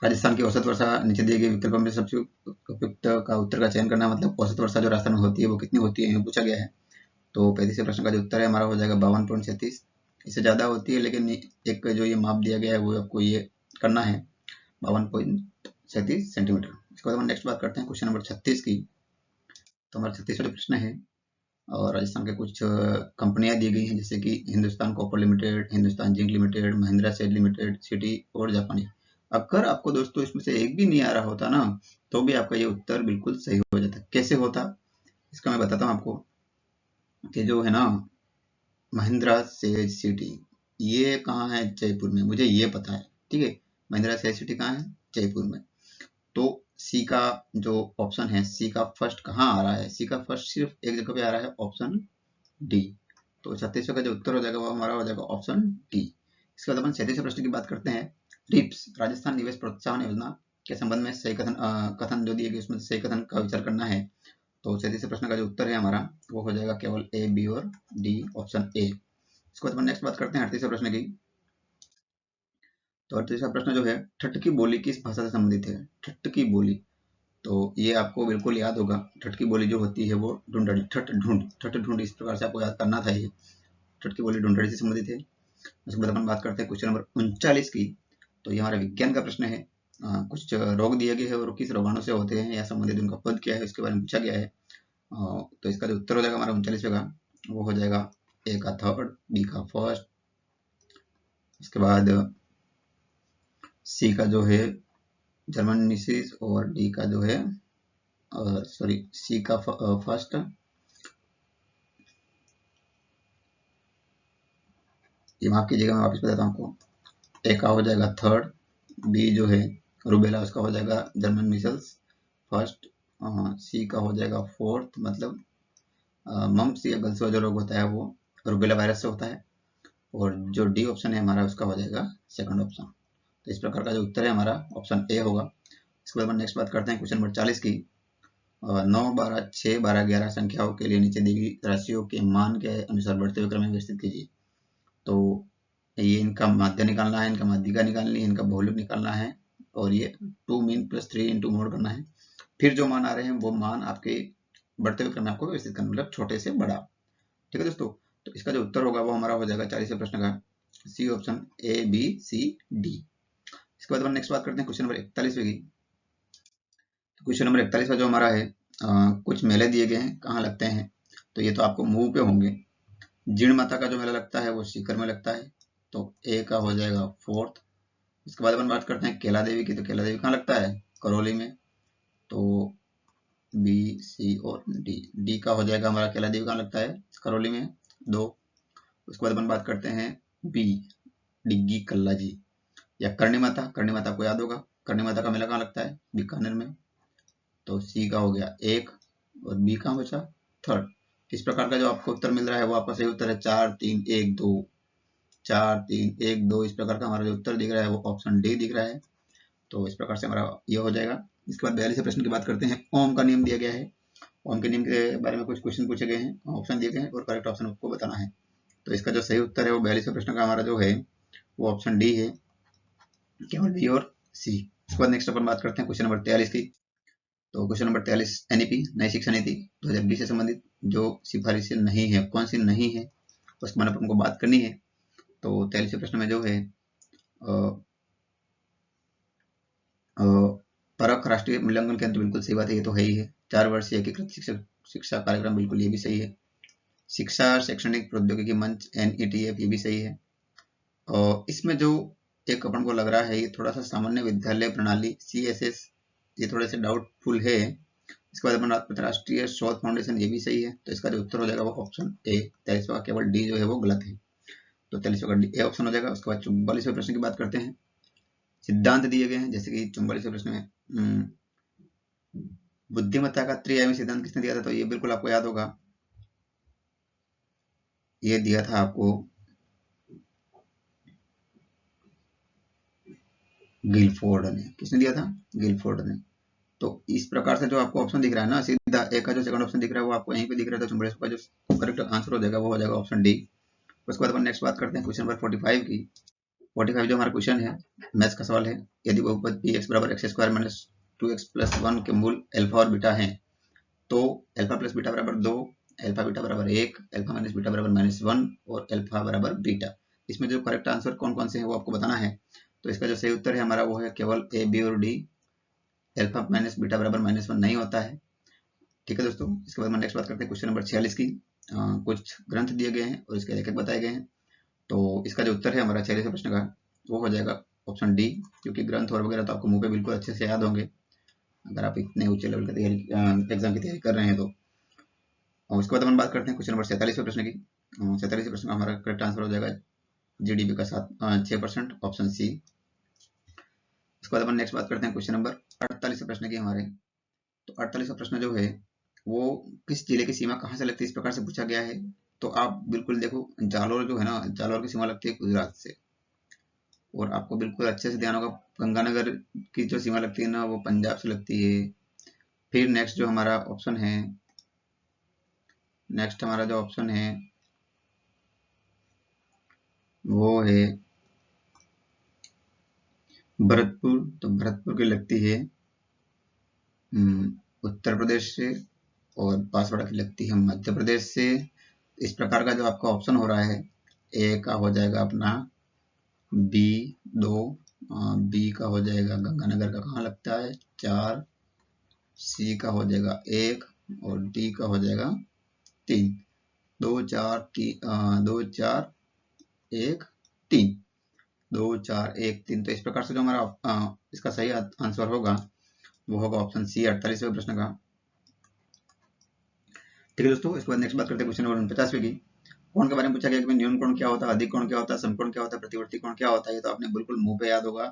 राजस्थान की औसत वर्षा नीचे दिए गए विकल्पों में सबसे उपयुक्त का उत्तर का चयन करना, मतलब औसत वर्षा जो राजस्थान में होती है वो कितनी होती है पूछा गया है। तो 35वें प्रश्न का जो उत्तर है हमारा हो जाएगा 52.37। इससे ज़्यादा होती है, लेकिन एक जो ये माप दिया गया है वो आपको ये करना है 52.37 सेंटीमीटर। इसके बाद हम नेक्स्ट बात करते हैं क्वेश्चन नंबर 36 की। तो हमारा 36वां प्रश्न है, और राजस्थान के कुछ कंपनियां दी गई हैं, जैसे कि Hindustan copper limited, Hindustan zinc limited, Mahindra sale limited, city और जापानी। अगर आपको दोस्तों इसमें से एक भी नहीं आ रहा होता ना, तो भी आपका ये उत्तर बिल्कुल सही हो जाता। कैसे होता, इसका मैं बताता हूँ आपको कि जो है ना महिंद्रा सेज सिटी, ये कहाँ है? जयपुर में, मुझे ये पता है, ठीक है। महिंद्रा सेज सिटी कहाँ है? जयपुर में। तो सी का जो ऑप्शन है, सी का फर्स्ट कहाँ आ रहा है? सी का फर्स्ट सिर्फ एक जगह पे आ रहा है, ऑप्शन डी। तो 3600 का जो उत्तर हो जाएगा वो हमारा हो जाएगा ऑप्शन डी। इसके बाद अपन 37वें प्रश्न की बात करते हैं। रिप्स राजस्थान निवेश प्रोत्साहन योजना के संबंध में सही कथन जो दिए गए उसमें सही कथन का विचार करना है। तो 37वें प्रश्न का जो उत्तर है हमारा वो हो जाएगा केवल ए, बी और डी, ऑप्शन ए। इसके बाद अपन नेक्स्ट बात करते हैं 38वें प्रश्न की। तो 38वां प्रश्न जो है, ठट्ठ की बोली किस भाषा से संबंधित है? ठट्ठ की बोली, तो ये आपको बिल्कुल याद होगा। ठट्ठ की बोली जो होती है वो ढूंढ, ठट्ठ ढूंढ, इस प्रकार से आपको याद करना था। ये ठट्ठ की बोली ढूंढड़ी से संबंधित है। उसके बाद अपन बात करते हैं क्वेश्चन नंबर 39 की। तो ये हमारा विज्ञान का प्रश्न है। कुछ रोग दिए गए हैं और किस रोगाणु से होते हैं या संबंधित उनका पद क्या है, इसके बारे में पूछा गया है। तो इसका जो उत्तर हो जाएगा हमारा 39वें का वो हो जाएगा ए का थर्ड, बी का फर्स्ट, उसके बाद सी का जो है जर्मन मिसिस और डी का जो है सॉरी सी का फर्स्ट, ये माफ कीजिएगा मैं वापस बताता हूँ आपको। ए का हो जाएगा थर्ड, बी जो है रूबेला उसका हो जाएगा जर्मन मिसल्स फर्स्ट, सी का हो जाएगा फोर्थ, मतलब मम्प्स या गलसुआ जो रोग होता है वो रूबेला वायरस से होता है, और जो डी ऑप्शन है हमारा उसका हो जाएगा सेकंड ऑप्शन। तो इस प्रकार का जो उत्तर है हमारा ऑप्शन ए होगा। इसके बाद हम नेक्स्ट बात करते हैं क्वेश्चन नंबर 40 की। 9, 12, 6, 12, 11 संख्याओं के लिए नीचे दी गई राशियों के मान के अनुसार बढ़ते हुए क्रम में व्यवस्थित कीजिए। तो ये इनका माध्य निकालना है, इनका माध्यिका निकालनी है, इनका बहुलक निकालना है, और ये 2 मीन प्लस 3 इंटू मोड करना है। फिर जो मान आ रहे हैं वो मान आपके बढ़ते हुए क्रम में आपको व्यवस्थित करना, मतलब छोटे से बड़ा। ठीक है दोस्तों, तो इसका जो उत्तर होगा वो हमारा हो जाएगा 40वें प्रश्न का सी ऑप्शन, ए, बी, सी, डी। इसके बाद हम नेक्स्ट बात करते हैं क्वेश्चन नंबर 41 की। क्वेश्चन नंबर 41 जो हमारा है, कुछ मेले दिए गए हैं, कहाँ लगते हैं? तो ये तो आपको मुंह पे होंगे। जीण माता का जो मेला लगता है वो सीकर में लगता है, तो ए का हो जाएगा फोर्थ। इसके बाद अपन बात करते हैं केला देवी की। तो केला देवी कहाँ लगता है? करौली में, तो बी, सी और डी। डी का हो जाएगा हमारा केला देवी कहाँ लगता है? करौली में, 2। उसके बाद अपन बात करते हैं बी, डिग्गी कल्ला जी या करणी माता। करणी माता को याद होगा, करणी माता का मेला कहाँ लगता है? बीकानेर में, तो सी का हो गया 1 और बी कहाँ बचा? थर्ड। इस प्रकार का जो आपको उत्तर मिल रहा है वो आपका सही उत्तर है 4, 3, 1, 2, 4, 3, 1, 2। इस प्रकार का हमारा जो उत्तर दिख रहा है वो ऑप्शन डी दिख रहा है। तो इस प्रकार से हमारा ये हो जाएगा। इसके बाद 42वें प्रश्न की बात करते हैं। ओम का नियम दिया गया है। ओम के नियम के बारे में कुछ क्वेश्चन पूछे गए हैं, ऑप्शन दिए गए हैं और करेक्ट ऑप्शन आपको बताना है। तो इसका जो सही उत्तर है वो 42वें प्रश्न का हमारा जो है वो ऑप्शन डी है, केवल बी और सी। इसके बाद नेक्स्ट अपन बात करते हैं क्वेश्चन नंबर 43 की। तो क्वेश्चन नंबर 43 एनईपी नई शिक्षा नीति 2020 से संबंधित जो सिफारिशें नहीं है, कौन सी नहीं है उसके बारे में हमको बात करनी है। तो 43वें प्रश्न में जो है परख राष्ट्रीय मूल्यांकन केंद्र, बिल्कुल सही बात है, ये तो है ही है। 4 वर्षीय एकीकृत शिक्षा कार्यक्रम, बिल्कुल ये भी सही है। शिक्षा शैक्षणिक प्रौद्योगिकी मंच NETF, ये भी सही है। और इसमें जो एक अपन को लग रहा है ये थोड़ा सा सामान्य विद्यालय प्रणाली CSS, ये थोड़े से डाउटफुल है। इसके बाद अपन बात करते हैं राष्ट्रीय शोध फाउंडेशन, ये भी सही है। तो इसका जो उत्तर हो जाएगा वो ऑप्शन ए। 43वां केवल डी जो है वो गलत है, तो 43वां का डी ए ऑप्शन हो जाएगा। उसके बाद 44वें प्रश्न की बात करते हैं। सिद्धांत दिए गए हैं, जैसे कि 44वें प्रश्न में बुद्धिमत्ता का त्रिआयामी सिद्धांत किसने दिया था? तो ये बिल्कुल आपको याद होगा, ये दिया था आपको गिलफोर्ड ने। किसने दिया था? गिलफोर्ड ने। तो इस प्रकार से जो आपको ऑप्शन दिख रहा है ना, सीधा ए का जो सेकंड ऑप्शन दिख रहा है वो आपको यहीं पे दिख रहा है। तो 44 का जो करेक्ट आंसर हो जाएगा वो हो जाएगा ऑप्शन डी। उसके बाद अपन नेक्स्ट बात करते हैं क्वेश्चन नंबर 45 की। 45 जो हमारा क्वेश्चन है, मैथ्स का सवाल है। यदि बहुपद px बराबर x² माइनस 2x प्लस 1 के मूल अल्फा और बीटा हैं, तो अल्फा प्लस बीटा बराबर 2, अल्फा बीटा बराबर 1, अल्फा माइनस बीटा बराबर -1 और अल्फा बराबर बीटा। इसमें जो करेक्ट आंसर कौन कौन से हैं वो आपको बताना है। तो इसका जो सही उत्तर है हमारा वो है केवल ए, बी और डी। अल्फा माइनस बीटा बराबर -1 नहीं होता है। ठीक है दोस्तों, इसके बाद हम नेक्स्ट बात करते हैं क्वेश्चन नंबर 46 की। कुछ ग्रंथ दिए गए हैं और इसके लेखक बताए गए हैं। तो इसका जो उत्तर है हमारा 46वें प्रश्न का वो हो जाएगा ऑप्शन डी, क्योंकि ग्रंथ और वगैरह तो आपको मुंह पे बिल्कुल अच्छे से याद होंगे अगर आप इतने ऊंचे लेवल की तैयारी एग्जाम की तैयारी कर रहे हैं तो। और उसके बाद हम बात करते हैं क्वेश्चन नंबर 47वें प्रश्न की। 47वें प्रश्न का हमारा करेक्ट आंसर हो जाएगा जीडीपी का 6%, ऑप्शन सी। उसके बाद अपन नेक्स्ट बात करते हैं क्वेश्चन नंबर 48वें प्रश्न की हमारे। तो 48वां प्रश्न जो है वो किस जिले की सीमा कहाँ से लगती है, इस प्रकार से पूछा गया है। तो आप बिल्कुल देखो, जालोर जो है ना, जालोर की सीमा लगती है गुजरात से, और आपको बिल्कुल अच्छे से ध्यान होगा गंगानगर की जो सीमा लगती है ना वो पंजाब से लगती है। फिर नेक्स्ट जो हमारा ऑप्शन है, नेक्स्ट हमारा जो ऑप्शन है वो है भरतपुर। तो भरतपुर की लगती है उत्तर प्रदेश से, और बांसवाड़ा की लगती है मध्य प्रदेश से। इस प्रकार का जो आपका ऑप्शन हो रहा है, ए का हो जाएगा अपना बी 2, बी का हो जाएगा गंगानगर का कहाँ लगता है 4, सी का हो जाएगा 1, और डी का हो जाएगा 3। 2 4 3, 2 4 1 3, 2 4 1 3। तो इस प्रकार से जो हमारा इसका सही आंसर होगा वो होगा ऑप्शन सी 48वें प्रश्न का। ठीक है दोस्तों, इसके बाद नेक्स्ट बात करते हैं क्वेश्चन नंबर 49वें की। कोण के बारे में पूछा गया कि न्यून कोण क्या होता है, अधिक कोण क्या होता है, समकोण क्या होता है, प्रतिवर्ती कोण क्या होता है। ये तो आपने बिल्कुल मुंह पे याद होगा,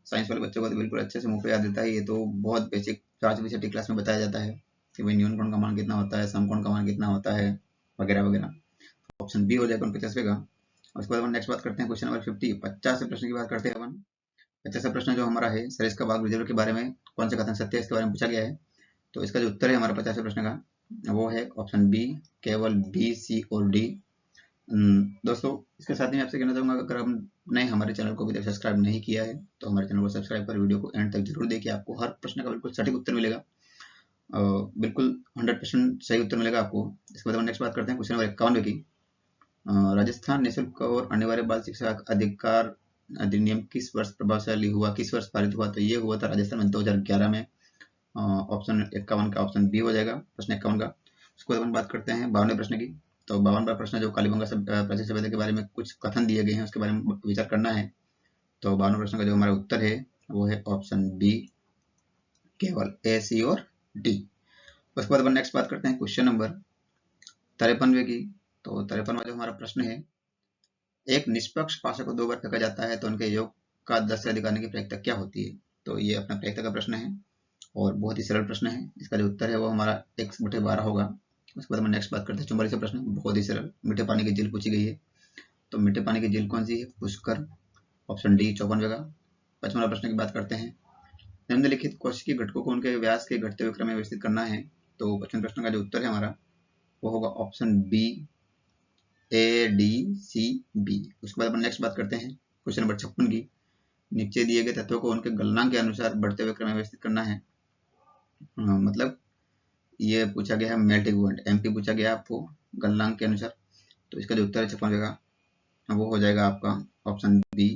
साइंस वाले बच्चों को तो बिल्कुल अच्छे से मुंह पे याद रहता है। ये तो बहुत बेसिक 4वीं छठी क्लास में बताया जाता है कि भाई न्यून कोण का मान कितना होता है, समकोण का मान कितना होता है, वगैरह वगैरह। ऑप्शन बी हो जाएगा 49वें का। उसके बाद नेक्स्ट बात करते हैं क्वेश्चन नंबर 50 प्रश्न की बात करते हैं अपन। 50वां प्रश्न जो हमारा है, सरिस्का बाघ रिजर्व के बारे में कौन से कथन सत्य है, इसके बारे में पूछा गया है। तो इसका जो उत्तर है हमारा 50वें प्रश्न का वो है ऑप्शन बी, केवल बी, सी और डी। दोस्तों इसके साथ ही आपसे कहना चाहूंगा, अगर आपने हमारे चैनल को अभी तक सब्सक्राइब नहीं किया है तो हमारे चैनल को सब्सक्राइब कर वीडियो को एंड तक जरूर देखिए। आपको हर प्रश्न का बिल्कुल सटीक उत्तर मिलेगा, बिल्कुल 100% सही उत्तर मिलेगा आपको। इसके बाद नेक्स्ट बात करते हैं क्वेश्चन नंबर 51 की। राजस्थान निःशुल्क और अनिवार्य बाल शिक्षा अधिकार अधिनियम किस वर्ष प्रभावशाली हुआ, किस वर्ष पारित हुआ। तो ये हुआ था राजस्थान में 2011 में। ऑप्शन 51 का ऑप्शन बी हो जाएगा प्रश्न 51 का। उसके बाद हम बात करते हैं 52वें प्रश्न की। तो 52वां प्रश्न जो कालीबंगा प्राचीन सभ्यता के बारे में कुछ कथन दिए गए हैं उसके बारे में विचार करना है। तो 52वें प्रश्न का जो हमारा उत्तर है वो है ऑप्शन बी, केवल ए, सी और डी। उसके बाद अपन नेक्स्ट बात करते हैं क्वेश्चन नंबर 53वें की। तो 53वां जो हमारा प्रश्न है, एक निष्पक्ष पासे को 2 बार फेंका जाता है तो उनके योग का 10 से अधिक आने की प्रायिकता क्या होती है। तो ये अपना प्रायिकता का प्रश्न है और बहुत ही सरल प्रश्न है। इसका जो उत्तर है वो हमारा x/12 होगा। उसके बाद हम नेक्स्ट बात करते हैं 44वां प्रश्न, बहुत ही सरल, मीठे पानी की झील पूछी गई है। तो मीठे पानी की झील कौन सी है, पुष्कर, ऑप्शन डी 54वें का। 55वां प्रश्न की बात करते हैं, निम्नलिखित कोशिकीय घटकों को उनके व्यास के घटते हुए क्रम में व्यवस्थित करना है। तो 55वें प्रश्न का जो उत्तर है हमारा वो होगा option B, A D C B. उसके बाद अपन नेक्स्ट बात करते हैं क्वेश्चन नंबर 56 की। नीचे दिए गए तत्वों को उनके गलनांक के अनुसार बढ़ते हुए क्रम में व्यवस्थित करना है। मतलब ये पूछा गया है मेल्टिंग पॉइंट, एमपी पूछा गया आपको गलनांक के अनुसार। तो इसका जो उत्तर है 56वें का वो हो जाएगा आपका ऑप्शन बी,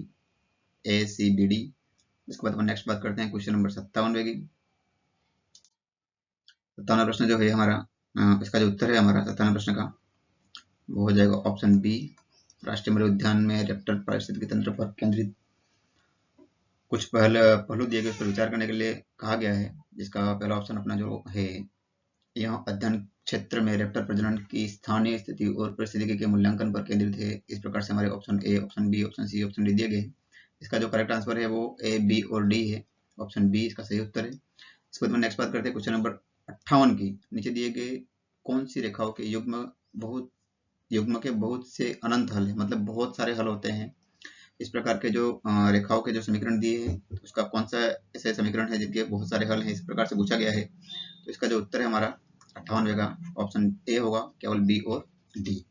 ए सी बी डी। इसके बाद अपन नेक्स्ट बात करते हैं क्वेश्चन नंबर 57वें की। 57वां प्रश्न जो है हमारा, इसका जो उत्तर है हमारा 57वें प्रश्न का वो हो जाएगा ऑप्शन बी, राष्ट्रीय मृग उद्यान में रैप्टर पारिस्थितिकी तंत्र पर केंद्रित कुछ पहलू दिए गए उस पर विचार करने के लिए कहा गया है। जिसका पहला ऑप्शन अपना जो है, यह अध्ययन क्षेत्र में रैप्टर प्रजनन की स्थानीय स्थिति और परिस्थितिकी के मूल्यांकन पर केंद्रित है। इस प्रकार से हमारे option A, option B, option C, option D दिए गए। इसका जो करेक्ट आंसर है वो ए, बी और डी है। ऑप्शन बी इसका सही उत्तर है। इसके बाद नेक्स्ट बात करते हैं क्वेश्चन नंबर 58 की। नीचे दिए गए कौन सी रेखाओं के युग्म के बहुत से अनंत हल है, मतलब बहुत सारे हल होते हैं। इस प्रकार के जो रेखाओं के जो समीकरण दिए हैं उसका कौन सा ऐसे समीकरण है जिनके बहुत सारे हल हैं, इस प्रकार से पूछा गया है। तो इसका जो उत्तर है हमारा 58वें का ऑप्शन ए होगा, केवल बी और डी।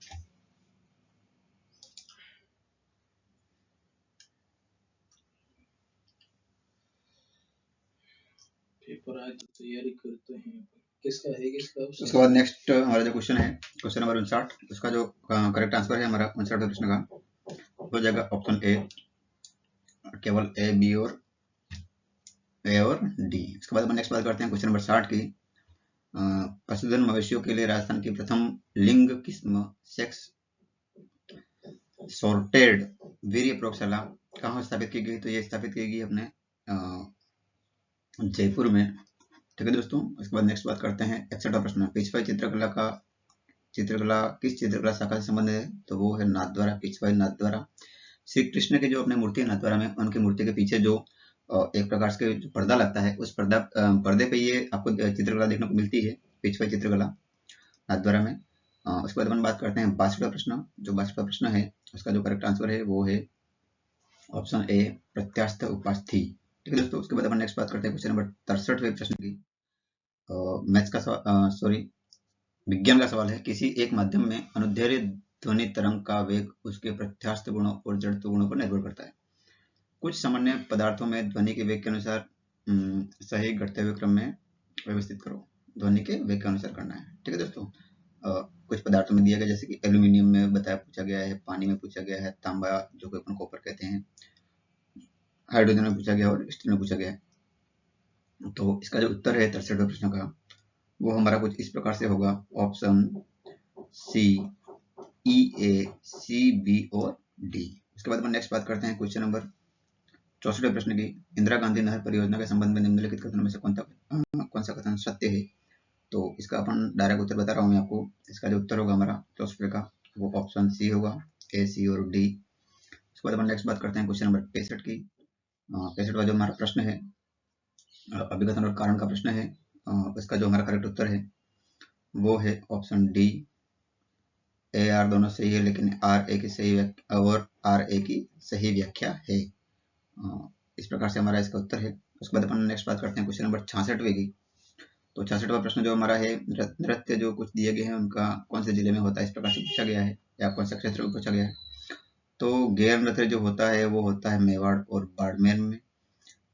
पेपर आज तैयारी करते हैं, किसका है किसका। उसके बाद नेक्स्ट हमारा जो क्वेश्चन है क्वेश्चन नंबर 59, उसका जो करेक्ट आंसर है हमारा 59वें प्रश्न का हो जाएगा ऑप्शन ए, केवल ए, बी और डी। उसके बाद हम नेक्स्ट बात करते हैं क्वेश्चन नंबर 60 की। पशुधन मवेशियों के लिए राजस्थान की प्रथम लिंग किस्म सेक्स सॉर्टेड वीर्य प्रयोगशाला कहाँ स्थापित की गई? तो ये स्थापित की गई अपने जयपुर में। ठीक है दोस्तों, इसके बाद नेक्स्ट बात करते हैं 61वां प्रश्न। पिछवाई चित्रकला किस चित्रकला शाखा से संबंधित है? तो वो है नाथद्वारा, पिछवाई नाथद्वारा। श्री कृष्ण की जो अपने मूर्ति है नाथद्वारा में, उनकी मूर्ति के पीछे जो एक प्रकार से जो पर्दा लगता है, उस पर्दे पे ये आपको चित्रकला देखने को मिलती है, पिछवाई चित्रकला नाथद्वारा में। उसके बाद अपन बात करते हैं 62वां प्रश्न। जो 62वां प्रश्न है उसका जो करेक्ट आंसर है वो है ऑप्शन ए, प्रत्यास्थ उपास्थि। ठीक है दोस्तों, उसके बाद अपन नेक्स्ट बात करते हैं क्वेश्चन नंबर 63वें प्रश्न की। मैथ्स का सॉरी विज्ञान का सवाल है। किसी एक माध्यम में अनुदैर्ध्य ध्वनि तरंग का वेग उसके प्रत्यास्थ गुणों और जड़त्व गुणों पर निर्भर करता है। कुछ सामान्य पदार्थों में ध्वनि के वेग के अनुसार सही घटते हुए क्रम में व्यवस्थित करो। ध्वनि के वेग के अनुसार करना है। ठीक है दोस्तों, कुछ पदार्थों में दिया गया, जैसे कि एल्यूमिनियम में बताया पूछा गया है, पानी में पूछा गया है, तांबा जो कि अपन कॉपर कहते हैं, हाइड्रोजन में पूछा गया और स्टील में पूछा गया है। तो इसका जो उत्तर है 63वें प्रश्न का वो हमारा कुछ इस प्रकार से होगा। ऑप्शन सी, ई, ए, सी, बी और डी। उसके बाद अपन नेक्स्ट बात करते हैं क्वेश्चन नंबर 64वें प्रश्न की। इंदिरा गांधी नहर परियोजना के संबंध में निम्नलिखित कथनों में से कौन सा कथन सत्य है? तो इसका अपन डायरेक्ट उत्तर बता रहा हूँ मैं आपको। इसका जो उत्तर होगा हमारा 64 का वो ऑप्शन सी होगा, ए, सी और डी। उसके बाद अपन नेक्स्ट बात करते हैं क्वेश्चन नंबर 65 की। 65वां जो हमारा प्रश्न है अभिकथन और कारण का प्रश्न है। इसका जो हमारा करेक्ट उत्तर है वो है ऑप्शन डी, ए आर दोनों सही है, लेकिन आर ए की सही और आर ए की सही व्याख्या है। इस प्रकार से हमारा इसका उत्तर है। उसके बाद अपन नेक्स्ट बात करते हैं क्वेश्चन नंबर 66वें की। तो 66वां प्रश्न जो हमारा है, नृत्य जो कुछ दिए गए हैं उनका कौन से जिले में होता है, इस प्रकार से पूछा गया है, या कौन से क्षेत्र में पूछा गया है। तो गैर नृत्य जो होता है वो होता है मेवाड़ और बाड़मेर में।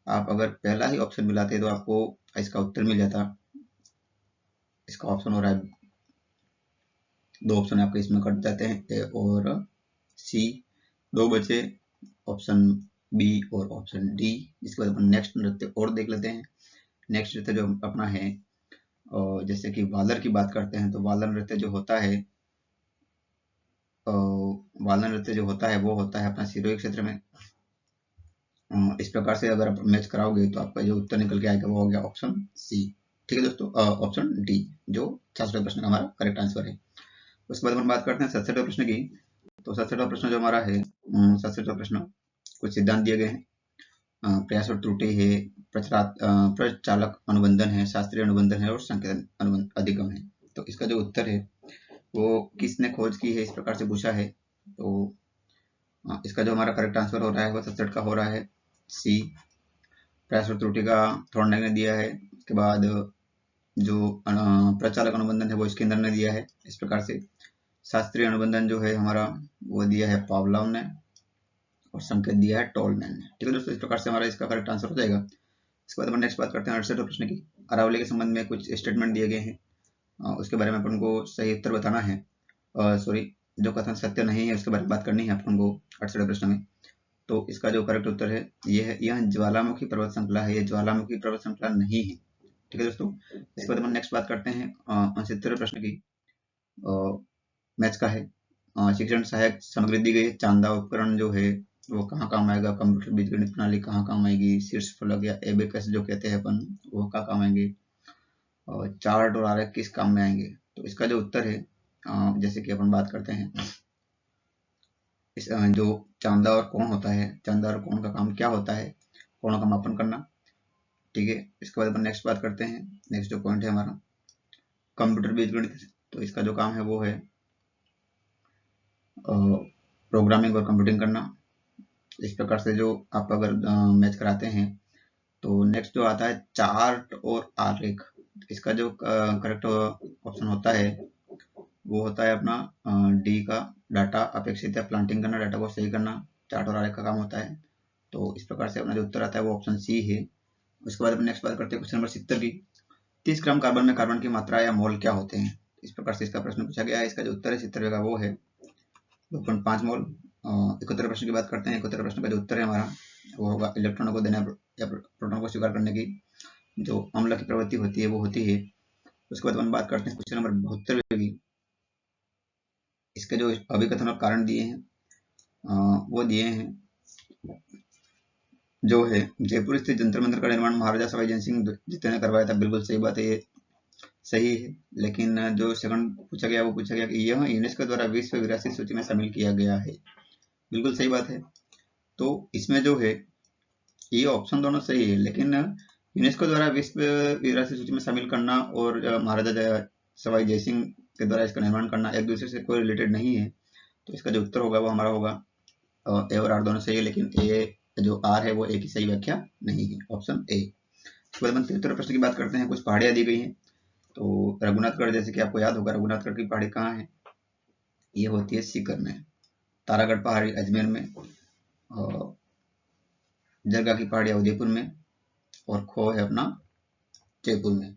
आप अगर पहला ही ऑप्शन मिलाते तो आपको इसका उत्तर मिल जाता। इसका ऑप्शन हो रहा है, दो ऑप्शन आपके इसमें कट जाते हैं, ए और सी, दो बचे ऑप्शन बी और ऑप्शन डी। इसके बाद अपन नेक्स्ट नृत्य और देख लेते हैं। नेक्स्ट नृत्य जो अपना है, और जैसे कि वालर की बात करते हैं, तो वालर नृत्य जो होता है वो होता है अपना सिरोही क्षेत्र में। इस प्रकार से अगर आप मैच कराओगे तो आपका जो उत्तर निकल के आएगा वो हो गया ऑप्शन सी। ठीक है दोस्तों, ऑप्शन डी जो 66वें प्रश्न का हमारा करेक्ट आंसर है। उसके बाद अपन बात करते हैं 67वें प्रश्न की। तो 67वां प्रश्न जो हमारा है, 67वां प्रश्न कुछ सिद्धांत दिए गए हैं। प्रयास और त्रुटि है, प्रचालक अनुबंधन है, शास्त्रीय अनुबंधन है और संकेतन अनुबंध अधिगम है। तो इसका जो उत्तर है वो किसने खोज की है, इस प्रकार से पूछा है। तो इसका जो हमारा करेक्ट आंसर हो रहा है वो 67 का हो रहा है सी, प्रयास और त्रुटि का थॉर्नडाइक ने दिया है। उसके बाद जो प्रचालक अनुबंधन है वो स्किनर ने दिया है। इस प्रकार से शास्त्रीय अनुबंधन जो है हमारा वो दिया है पावलोव ने, और संकेत दिया है टोलमैन ने। ठीक है दोस्तों, इस प्रकार से हमारा इसका करेक्ट आंसर हो जाएगा। इसके बाद हम नेक्स्ट बात करते हैं 68वें प्रश्न की। अरावली के संबंध में कुछ स्टेटमेंट दिए गए हैं, उसके बारे में अपन को सही उत्तर बताना है। सॉरी, जो कथन सत्य नहीं है उसके बारे में बात करनी है अपन को 68वें प्रश्न में। तो इसका जो करेक्ट उत्तर है ये है, यह ज्वालामुखी पर्वत श्रृंखला है, ये ज्वालामुखी पर्वत श्रृंखला नहीं है। ठीक है दोस्तों, इसके बाद हम नेक्स्ट बात करते हैं 69वें प्रश्न की। मैथ्स का है। शिक्षण सहायक सामग्री दी गई है। चांदा उपकरण जो है वो कहाँ काम आएगा, कंप्यूटर बीजगणित प्रणाली कहाँ काम आएगी, शीर्ष फलक या एबेकस जो कहते हैं अपन वो कहाँ काम आएंगे, और चार्ट और आरेख किस काम में आएंगे। तो इसका जो उत्तर है, जैसे कि अपन बात करते हैं इस जो चांदा और कोण होता है, चांदा और कोण का काम क्या होता है, कोणों का मापन करना। ठीक है, इसके बाद अपन नेक्स्ट बात करते हैं। नेक्स्ट जो पॉइंट है हमारा कंप्यूटर बीजगणित। तो इसका जो काम है वो है प्रोग्रामिंग और कंप्यूटिंग करना। इस प्रकार से जो आप अगर मैच कराते हैं तो नेक्स्ट जो आता है चार्ट और आरेख। इसका जो करेक्ट ऑप्शन होता है वो होता है अपना डी का, डाटा अपेक्षित या प्लांटिंग करना, डाटा को सही करना, चार्ट और आरेख का काम होता है। तो इस प्रकार से अपना जो उत्तर आता है वो ऑप्शन सी है। उसके बाद अपन नेक्स्ट बात करते हैं क्वेश्चन नंबर 70 की। 30 ग्राम कार्बन में कार्बन की मात्रा या मोल क्या होते हैं, इस प्रकार से इसका प्रश्न पूछा गया है। इसका जो उत्तर है 70 का वो है 2.5 मोल। 71 प्रश्न की बात करते हैं। 71 प्रश्न का जो उत्तर है हमारा वो होगा इलेक्ट्रॉनों को देने या प्रोटॉन को स्वीकार करने की जो अम्ल की प्रवृत्ति होती है वो होती है। उसके बाद अपन बात करते हैं क्वेश्चन नंबर 72 की। इसके जो अभिकथन और कारण दिए हैं वो दिए हैं, जो है जयपुर स्थित जंतर मंतर का निर्माण महाराजा सवाई जय सिंह द्वितीय ने करवाया था। बिल्कुल सही बात है, ये सही है। लेकिन जो सेकंड पूछा गया वो पूछा गया कि यह यूनेस्को द्वारा विश्व विरासत सूची में शामिल किया गया है। बिल्कुल सही बात है। तो इसमें जो है ये ऑप्शन दोनों सही है, लेकिन यूनेस्को द्वारा विश्व विरासत सूची में शामिल करना और महाराजा सवाई जय सिंह के द्वारा इसका निर्माण करना एक दूसरे से कोई रिलेटेड नहीं है। तो इसका जो उत्तर होगा वो हमारा होगा ए और आर दोनों सही है, लेकिन ए जो आर है वो ए की सही व्याख्या नहीं है, ऑप्शन ए। इसके बाद हम 73 प्रश्न की बात करते हैं। कुछ पहाड़ियां दी गई हैं। तो रघुनाथगढ़, जैसे कि आपको याद होगा, रघुनाथगढ़ की पहाड़ी कहाँ है? ये होती है सीकर में। तारागढ़ पहाड़ी अजमेर में, और जरगा की पहाड़ी उदयपुर में, और खो है अपना जयपुर में।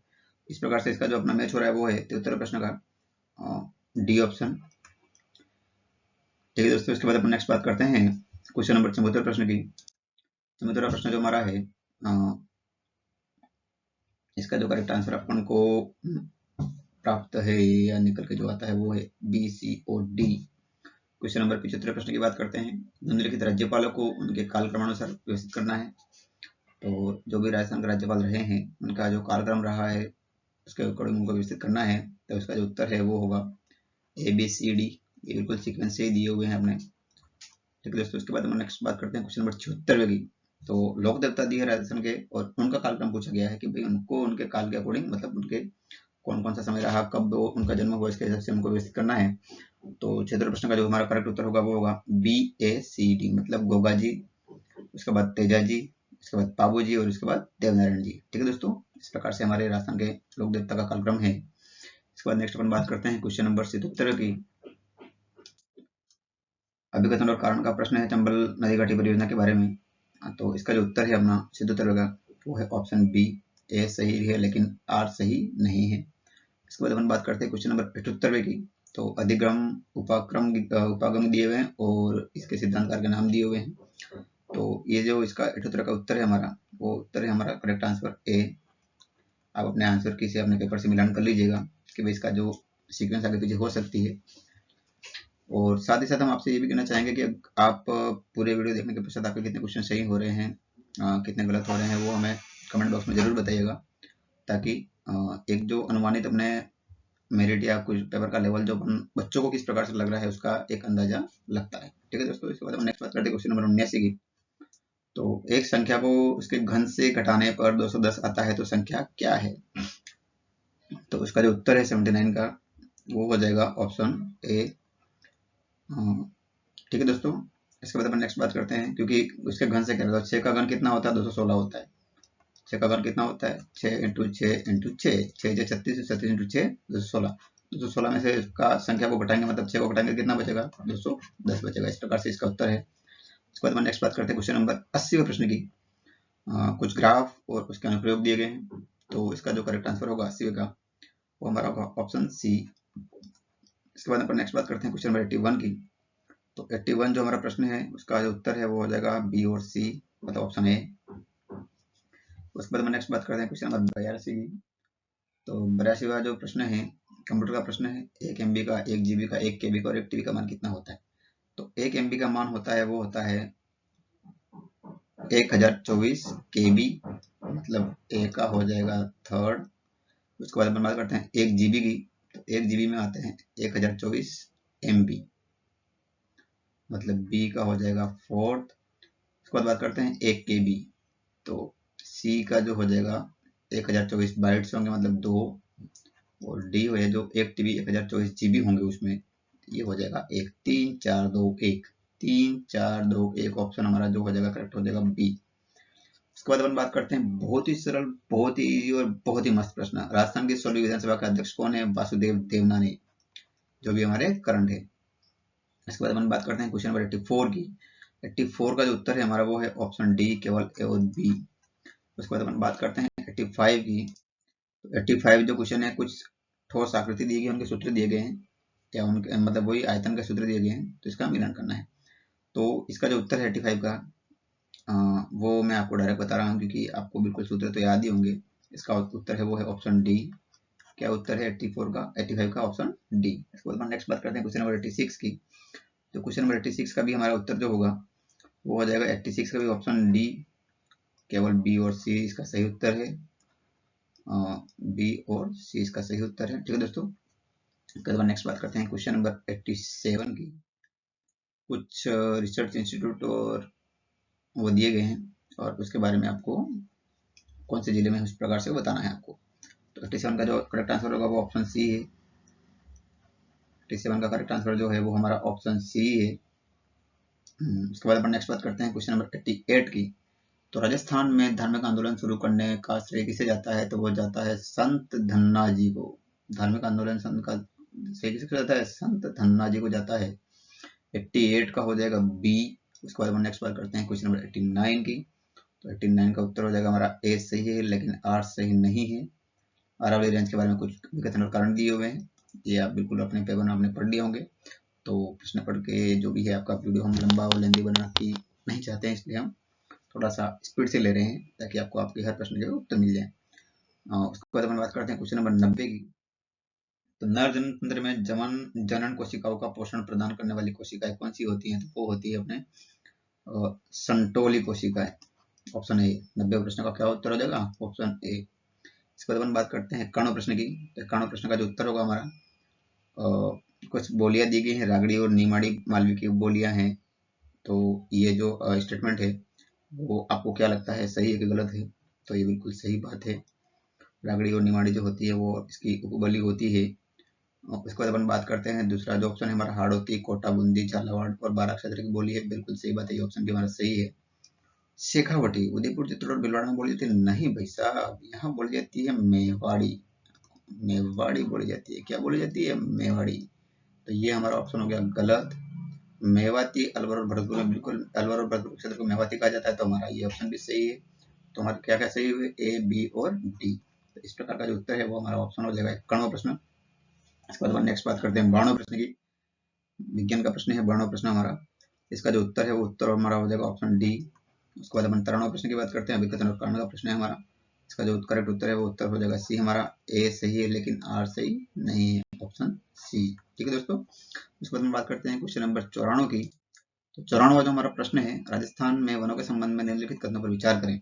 इस प्रकार से इसका जो अपना मैच हो रहा है वो है 73 प्रश्न का डी ऑप्शन। ठीक है दोस्तों, इसके बाद अपन नेक्स्ट बात करते हैं क्वेश्चन नंबर 74 प्रश्न की। 74 प्रश्न जो हमारा है, इसका जो करेक्ट आंसर अपन को प्राप्त है या निकल के जो आता है वो है बी, सी और डी। क्वेश्चन नंबर 75 प्रश्न की बात करते हैं। निम्नलिखित राज्यपालों को उनके कालक्रमानुसार व्यवस्थित करना है। तो जो भी राजस्थान के राज्यपाल रहे हैं उनका जो कालक्रम रहा है उसके अकॉर्डिंग उनको व्यवस्थित करना है। तो उसका जो उत्तर है वो होगा ए, बी, सी, डी। ये बिल्कुल सीक्वेंस से ही दिए हुए हैं अपने। ठीक है दोस्तों, इसके बाद हम नेक्स्ट बात करते हैं क्वेश्चन नंबर 76 की। तो लोक देवता दिए राजस्थान के और उनका कालक्रम पूछा गया है कि भाई उनको उनके काल के अकॉर्डिंग, मतलब उनके कौन कौन सा समय रहा, कब उनका जन्म हुआ, इसके हिसाब से हमको व्यवस्थित करना है। तो 76 प्रश्न का जो हमारा करेक्ट उत्तर होगा वो होगा बी, ए, सी, डी। मतलब गोगा जी, उसके बाद तेजा जी, उसके बाद पाबू जी और उसके बाद देवनारायण जी। ठीक है दोस्तों, इस प्रकार से हमारे राजस्थान के लोक देवता का कालक्रम है। इसके बाद नेक्स्ट अपन बात करते हैं क्वेश्चन नंबर 77 की। अभिकथन और कारण का प्रश्न है चंबल नदी घाटी परियोजना के बारे में। तो इसका जो उत्तर है अपना 77 का वो है ऑप्शन बी। ए सही है लेकिन आर सही नहीं है। इसके बाद अपन बात करते हैं क्वेश्चन नंबर 78 की। तो अधिगम उपागम दिए हुए हैं और इसके सिद्धांतकार के नाम दिए हुए हैं। तो ये जो इसका 78 का उत्तर है हमारा, वो उत्तर है हमारा करेक्ट आंसर ए। आप अपने आंसर की से अपने पेपर से मिलान कर लीजिएगा कि भाई इसका जो सीक्वेंस आगे पीछे हो सकती है। और साथ ही साथ हम आपसे ये भी कहना चाहेंगे कि आप पूरे वीडियो देखने के पश्चात आपके कितने क्वेश्चन सही हो रहे हैं, कितने गलत हो रहे हैं, वो हमें कमेंट बॉक्स में जरूर बताइएगा, ताकि एक जो अनुमानित अपने मेरिट या कुछ पेपर का लेवल जो बच्चों को किस प्रकार से लग रहा है उसका एक अंदाजा लगता है। ठीक है दोस्तों, इसके बाद हम नेक्स्ट बात करते हैं क्वेश्चन नंबर 79 की। तो एक संख्या को उसके घन से घटाने पर 210 आता है, तो संख्या क्या है? तो उसका जो उत्तर है 79 का वो हो जाएगा ऑप्शन ए। ठीक है दोस्तों, इसके बाद अपन नेक्स्ट बात करते हैं, क्योंकि उसके घन से क्या रहता है, 6 का घन कितना होता है? 216 होता है। 6 का घन कितना होता है? 6 इंटू 6 इंटू 6, 6 36, 36 इंटू 6 216। 216 में से इसका संख्या को घटाएंगे, मतलब 6 को घटाएंगे कितना बचेगा? 210 बचेगा। इस प्रकार से इसका उत्तर है। इसके बाद हम नेक्स्ट बात करते हैं क्वेश्चन नंबर 80 प्रश्न की। कुछ ग्राफ और उसके अनुप्रयोग दिए गए हैं। तो इसका जो करेक्ट आंसर होगा 80 का वो हमारा होगा ऑप्शन सी। इसके बाद अपन नेक्स्ट बात करते हैं क्वेश्चन नंबर 81 की। तो 81 जो हमारा प्रश्न है उसका जो उत्तर है वो हो जाएगा बी और सी, मतलब ऑप्शन ए। उसके बाद हम नेक्स्ट बात करते हैं क्वेश्चन नंबर 82 की। तो 82वां जो प्रश्न है कंप्यूटर का प्रश्न है। 1 MB का, 1 GB का, 1 KB का और 1 TB का मान कितना होता है? तो 1 MB का मान होता है वो होता है 1024 KB, मतलब ए का हो जाएगा थर्ड। उसके बाद अपन बात करते हैं 1 GB की। तो 1 GB में आते हैं 1024 MB, मतलब बी का हो जाएगा फोर्थ। उसके बाद बात करते हैं 1 KB। तो सी का जो हो जाएगा 1024 बाइट्स होंगे, मतलब 2, और डी हो जो 1 TB 1024 GB होंगे उसमें, ये हो जाएगा 1। 3 4 2 1, 3 4 2 1 ऑप्शन हमारा जो हो जाएगा करेक्ट हो जाएगा बी। उसके बाद अपन बात करते हैं बहुत ही सरल, बहुत ही और बहुत ही मस्त प्रश्न। राजस्थान की 16वीं विधानसभा के अध्यक्ष कौन है? वासुदेव देवनानी, जो भी हमारे करंट है। इसके बाद अपन बात करते हैं क्वेश्चन नंबर 84 की। 84 का जो उत्तर है हमारा वो है ऑप्शन डी, केवल ए और बी। उसके बाद अपन बात करते हैं 85 की। तो 85 जो क्वेश्चन है, कुछ ठोस आकृति दी गई, उनके सूत्र दिए गए हैं, या उनके मतलब वही आयतन के सूत्र दिए गए हैं, तो इसका मिलान करना है। तो इसका जो उत्तर है 85 का वो मैं आपको डायरेक्ट बता रहा हूँ, क्योंकि आपको बिल्कुल सूत्र तो याद ही होंगे। इसका उत्तर है वो है ऑप्शन डी। क्या उत्तर है 84 का, 85 का? Option D. इसके बाद नेक्स्ट बात करते हैं क्वेश्चन नंबर 86 की। तो क्वेश्चन नंबर 86 का भी हमारा उत्तर जो होगा वो हो जाएगा 86 का भी ऑप्शन डी, केवल बी और सी इसका सही उत्तर है। बी और सी इसका सही उत्तर है। ठीक है दोस्तों, इसके बाद नेक्स्ट बात करते हैं क्वेश्चन नंबर 87 की। कुछ रिसर्च इंस्टीट्यूट और वो दिए गए हैं और उसके बारे में आपको कौन से जिले में उस प्रकार से बताना है आपको। तो 87 का जो करेक्ट आंसर होगा वो ऑप्शन सी है। 87 का करेक्ट आंसर जो है वो हमारा ऑप्शन सी है। उसके बाद अपन नेक्स्ट बात करते हैं क्वेश्चन नंबर 88 की। तो राजस्थान में धार्मिक आंदोलन शुरू करने का श्रेय किसे जाता है? तो वो जाता है संत धन्ना जी को। धार्मिक आंदोलन संत का श्रेय किसे जाता है? संत धन्ना जी को जाता है। 88 का हो जाएगा बी। उसके बाद हम नेक्स्ट बात करते हैं क्वेश्चन नंबर 89 की। तो 89 का उत्तर हो जाएगा हमारा ए सही है, लेकिन आर सही नहीं है। अरावली रेंज के बारे में कुछ विकथन और कारण दिए हुए हैं, ये आप बिल्कुल अपने पेपर में आपने पढ़ लिए होंगे। तो प्रश्न पढ़ के जो भी है आपका वीडियो हम लंबा और लेंदी बनाना नहीं चाहते हैं, इसलिए हम थोड़ा सा स्पीड से ले रहे हैं ताकि आपको आपके हर प्रश्न के उत्तर मिल जाए। उसके बाद अपन बात करते हैं क्वेश्चन नंबर 90 की। तो नर जनतंत्र में जनन कोशिकाओं का पोषण प्रदान करने वाली कोशिकाएं कौन सी होती हैं? तो वो होती है अपने संटोली कोशिकाएं। Option A. 90 प्रश्न का क्या उत्तर हो जाएगा? ऑप्शन ए। इसके बाद अपन बात करते हैं कर्ण प्रश्न की। तो कर्ण प्रश्न का जो उत्तर होगा हमारा, कुछ बोलियां दी गई हैं, रागड़ी और नीमाड़ी मालवी की बोलियां हैं। तो ये जो स्टेटमेंट है वो आपको क्या लगता है, सही है कि गलत है? तो ये बिल्कुल सही बात है। रागड़ी और निमाड़ी जो होती है वो इसकी उपबोली होती है। उसके बाद अपन बात करते हैं दूसरा जो ऑप्शन है हमारा, हाड़ौती, कोटा, बूंदी, झालावाड़ और बारां क्षेत्र की बोली है। बिल्कुल सही बात है, ये ऑप्शन भी हमारा सही है। शेखावटी उदयपुर, चित्तौड़, भीलवाड़ा में बोली जाती है? नहीं भाई साहब, यहाँ बोली जाती है मेवाड़ी। मेवाड़ी बोली जाती है। क्या बोली जाती है? मेवाड़ी। तो ये हमारा ऑप्शन हो गया गलत। मेवाती अलवर और भरतपुर में, बिल्कुल अलवर और भरतपुर क्षेत्र को मेवाती कहा जाता है। तो हमारा ये ऑप्शन भी सही है। तो हमारे क्या क्या सही हुए? ए, बी और डी। तो इस प्रकार का जो उत्तर है वो हमारा ऑप्शन हो जाएगा 91वां प्रश्न। इसके बाद नेक्स्ट बात करते हैं 92वें प्रश्न की। विज्ञान का प्रश्न है 92वां प्रश्न हमारा। इसका जो उत्तर है वो उत्तर हमारा हो जाएगा ऑप्शन डी। उसके बाद अपन 93वें प्रश्न की बात करते हैं। विकथन और कारण का प्रश्न है हमारा। इसका जो करेक्ट उत्तर है वो उत्तर हो जाएगा सी हमारा। ए सही है लेकिन आर सही नहीं है, ऑप्शन सी। ठीक है दोस्तों, उसके बाद हम बात करते हैं क्वेश्चन नंबर 94 की। तो 94वां जो हमारा प्रश्न है, राजस्थान में वनों के संबंध में निम्नलिखित कथनों पर विचार करें।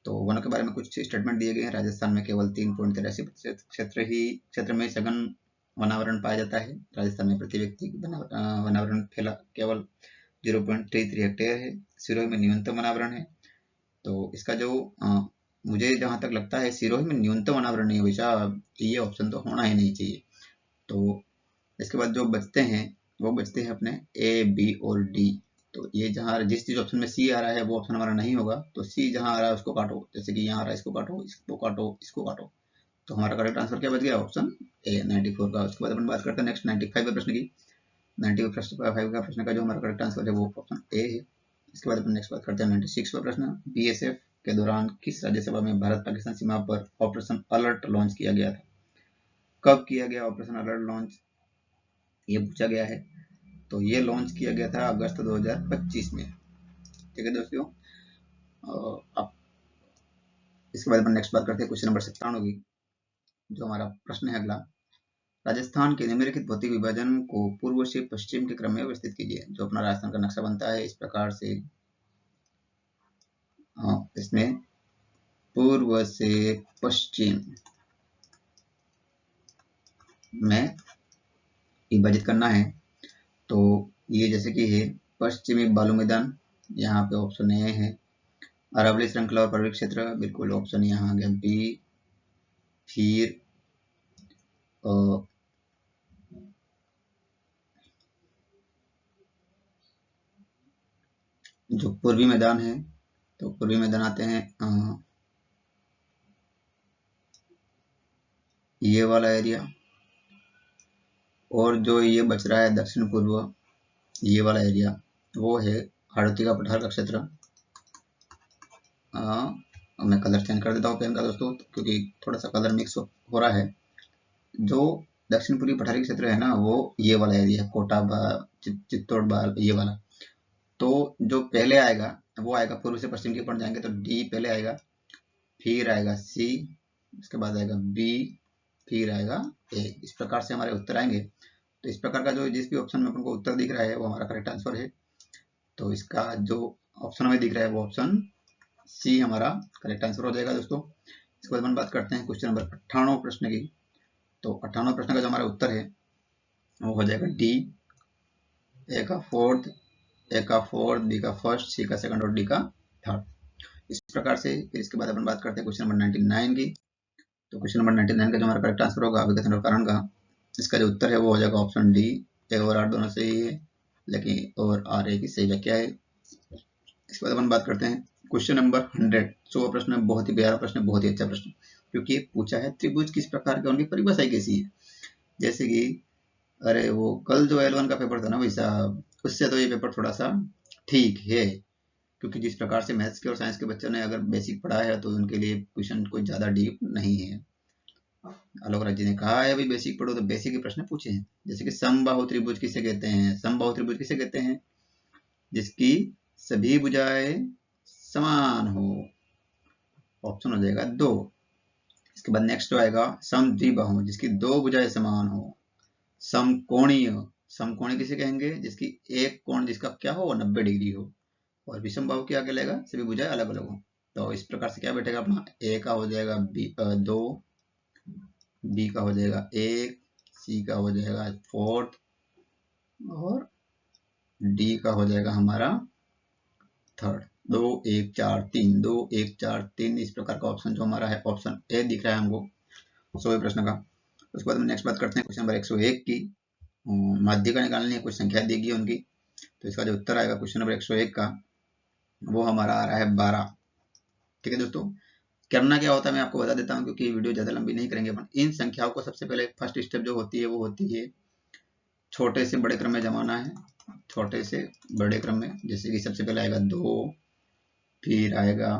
तो वनों के बारे में कुछ स्टेटमेंट दिए गए हैं। राजस्थान में केवल 3.83% क्षेत्र में सघन वनावरण पाया जाता है। राजस्थान में प्रति व्यक्ति वनावरण फैला केवल 0.33 हेक्टेयर है। सिरोही में न्यूनतम वनावरण है। तो इसका जो मुझे जहां तक लगता है सिरोही में न्यूनतम वनावरण नहीं है, ये ऑप्शन तो होना ही नहीं चाहिए। तो इसके बाद जो बचते हैं वो बचते हैं अपने ए, बी और डी। तो ये जहाँ जिस चीज ऑप्शन में सी आ रहा है वो ऑप्शन हमारा नहीं होगा। तो सी जहां आ रहा है उसको काटो, जैसे कि यहाँ आ रहा है इसको काटो, इसको काटो, इसको काटो। तो हमारा करेक्ट आंसर क्या बच गया? ऑप्शन ए 94 का। उसके बाद अपन बात करते हैं नेक्स्ट 95 प्रश्न की। 95 का प्रश्न का जो हमारा करेक्ट आंसर है वो ऑप्शन ए है। इसके बाद अपन नेक्स्ट बात करते हैं 96वां प्रश्न। बीएसएफ के दौरान किस राज्यसभा में भारत पाकिस्तान सीमा पर ऑपरेशन अलर्ट लॉन्च किया गया था? कब किया गया ऑपरेशन अलर्ट लॉन्च, ये पूछा गया है। तो ये लॉन्च किया गया था अगस्त 2025 में। ठीक है दोस्तों, अब इसके बाद अपन नेक्स्ट बात करते हैं क्वेश्चन नंबर 97 की। जो हमारा प्रश्न है अगला, राजस्थान के निम्नलिखित भौतिक विभाजन को पूर्व से पश्चिम के क्रम में व्यवस्थित कीजिए। जो अपना राजस्थान का नक्शा बनता है इस प्रकार से, इसमें पूर्व से पश्चिम में विभाजित करना है। तो ये जैसे कि है पश्चिमी बालू मैदान, यहाँ पे ऑप्शन ए है। अरावली श्रृंखला और पर्वतीय क्षेत्र, बिल्कुल ऑप्शन यहाँ आ गया बी। फिर जो पूर्वी मैदान है, तो पूर्वी मैदान आते हैं ये वाला एरिया, और जो ये बच रहा है दक्षिण पूर्व ये वाला एरिया वो है हाड़ौती का पठार का क्षेत्र। मैं कलर चेंज कर देता हूँ पेन का दोस्तों, क्योंकि थोड़ा सा कलर मिक्स हो रहा है। जो दक्षिण पूर्वी पठारी क्षेत्र है ना, वो ये वाला एरिया है, कोटा, चित्तौड़, ये वाला। तो जो पहले आएगा वो आएगा पूर्व से पश्चिम की ओर जाएंगे तो डी पहले आएगा, फिर आएगा सी, उसके बाद आएगा बी, फिर आएगा ए। इस प्रकार से हमारे उत्तर आएंगे। तो इस प्रकार का जो जिस भी ऑप्शन में अपन को उत्तर दिख रहा है वो हमारा करेक्ट आंसर है। तो इसका जो ऑप्शन हमें दिख रहा है वो ऑप्शन सी हमारा करेक्ट आंसर हो जाएगा दोस्तों। इसके बाद अपन बात करते हैं क्वेश्चन नंबर 98 प्रश्न की। तो 98 प्रश्न का जो हमारा उत्तर है वो हो जाएगा डी, ए का फोर्थ, ए का फोर्थ, बी का फर्स्ट, सी का सेकंड और डी का थर्ड। इस प्रकार से फिर इसके बाद अपन बात करते हैं क्वेश्चन नंबर 99 की। तो क्वेश्चन नंबर 99 का जो हमारा करेक्ट आंसर होगा विकथन और कारण का, इसका जो उत्तर है वो हो जाएगा ऑप्शन डी, ए और आर दोनों सही है, लेकिन और आर ए की सही व्याख्या है। इसके बाद अपन बात करते हैं क्वेश्चन नंबर 100। 100 प्रश्न बहुत ही प्यारा प्रश्न, बहुत ही अच्छा प्रश्न, क्योंकि ये पूछा है त्रिभुज किस प्रकार के, उनकी परिभाषाएं कैसी है। जैसे कि अरे वो कल जो L1 का पेपर था ना भाई साहब, उससे तो ये पेपर थोड़ा सा ठीक है, क्योंकि जिस प्रकार से मैथ्स के और साइंस के बच्चों ने अगर बेसिक पढ़ा है तो उनके लिए क्वेश्चन कोई ज्यादा डीप नहीं है। आलोक राज जी ने कहा है अभी बेसिक पढ़ो, तो बेसिक के प्रश्न पूछे हैं। जैसे कि समबाहु त्रिभुज किसे कहते हैं, समबाहु त्रिभुज किसे कहते हैं, जिसकी सभी भुजाएं समान हो, ऑप्शन हो जाएगा 2। इसके बाद नेक्स्ट आएगा समद्विबाहु, जिसकी 2 भुजाएं समान हो। समकोणीय, समकोणीय किसे कहेंगे, जिसकी एक कोण जिसका क्या हो 90 डिग्री हो। और विषम बाहु क्या कहलाएगा, सभी भुजाएं अलग अलग हो। तो इस प्रकार से क्या बैठेगा अपना, ए का हो जाएगा 2, बी का हो जाएगा 1, सी का हो जाएगा 4 और डी का हो जाएगा हमारा 3। 2 1 4 3, 2 1 4 3, इस प्रकार का ऑप्शन जो हमारा है ऑप्शन ए दिख रहा है हमको 100वें प्रश्न का। उसके बाद हम नेक्स्ट बात करते हैं क्वेश्चन नंबर 101 की। माध्यिका निकालनी है, कुछ संख्या दी गई उनकी। तो इसका जो उत्तर आएगा क्वेश्चन नंबर 101 का वो हमारा आ रहा है 12। ठीक है दोस्तों, करना क्या होता है मैं आपको बता देता हूँ, क्योंकि वीडियो ज्यादा लंबी नहीं करेंगे अपन। इन संख्याओं को सबसे पहले फर्स्ट स्टेप जो होती है वो होती है छोटे से बड़े क्रम में जमाना है, छोटे से बड़े क्रम में। जैसे कि सबसे पहले आएगा 2, फिर आएगा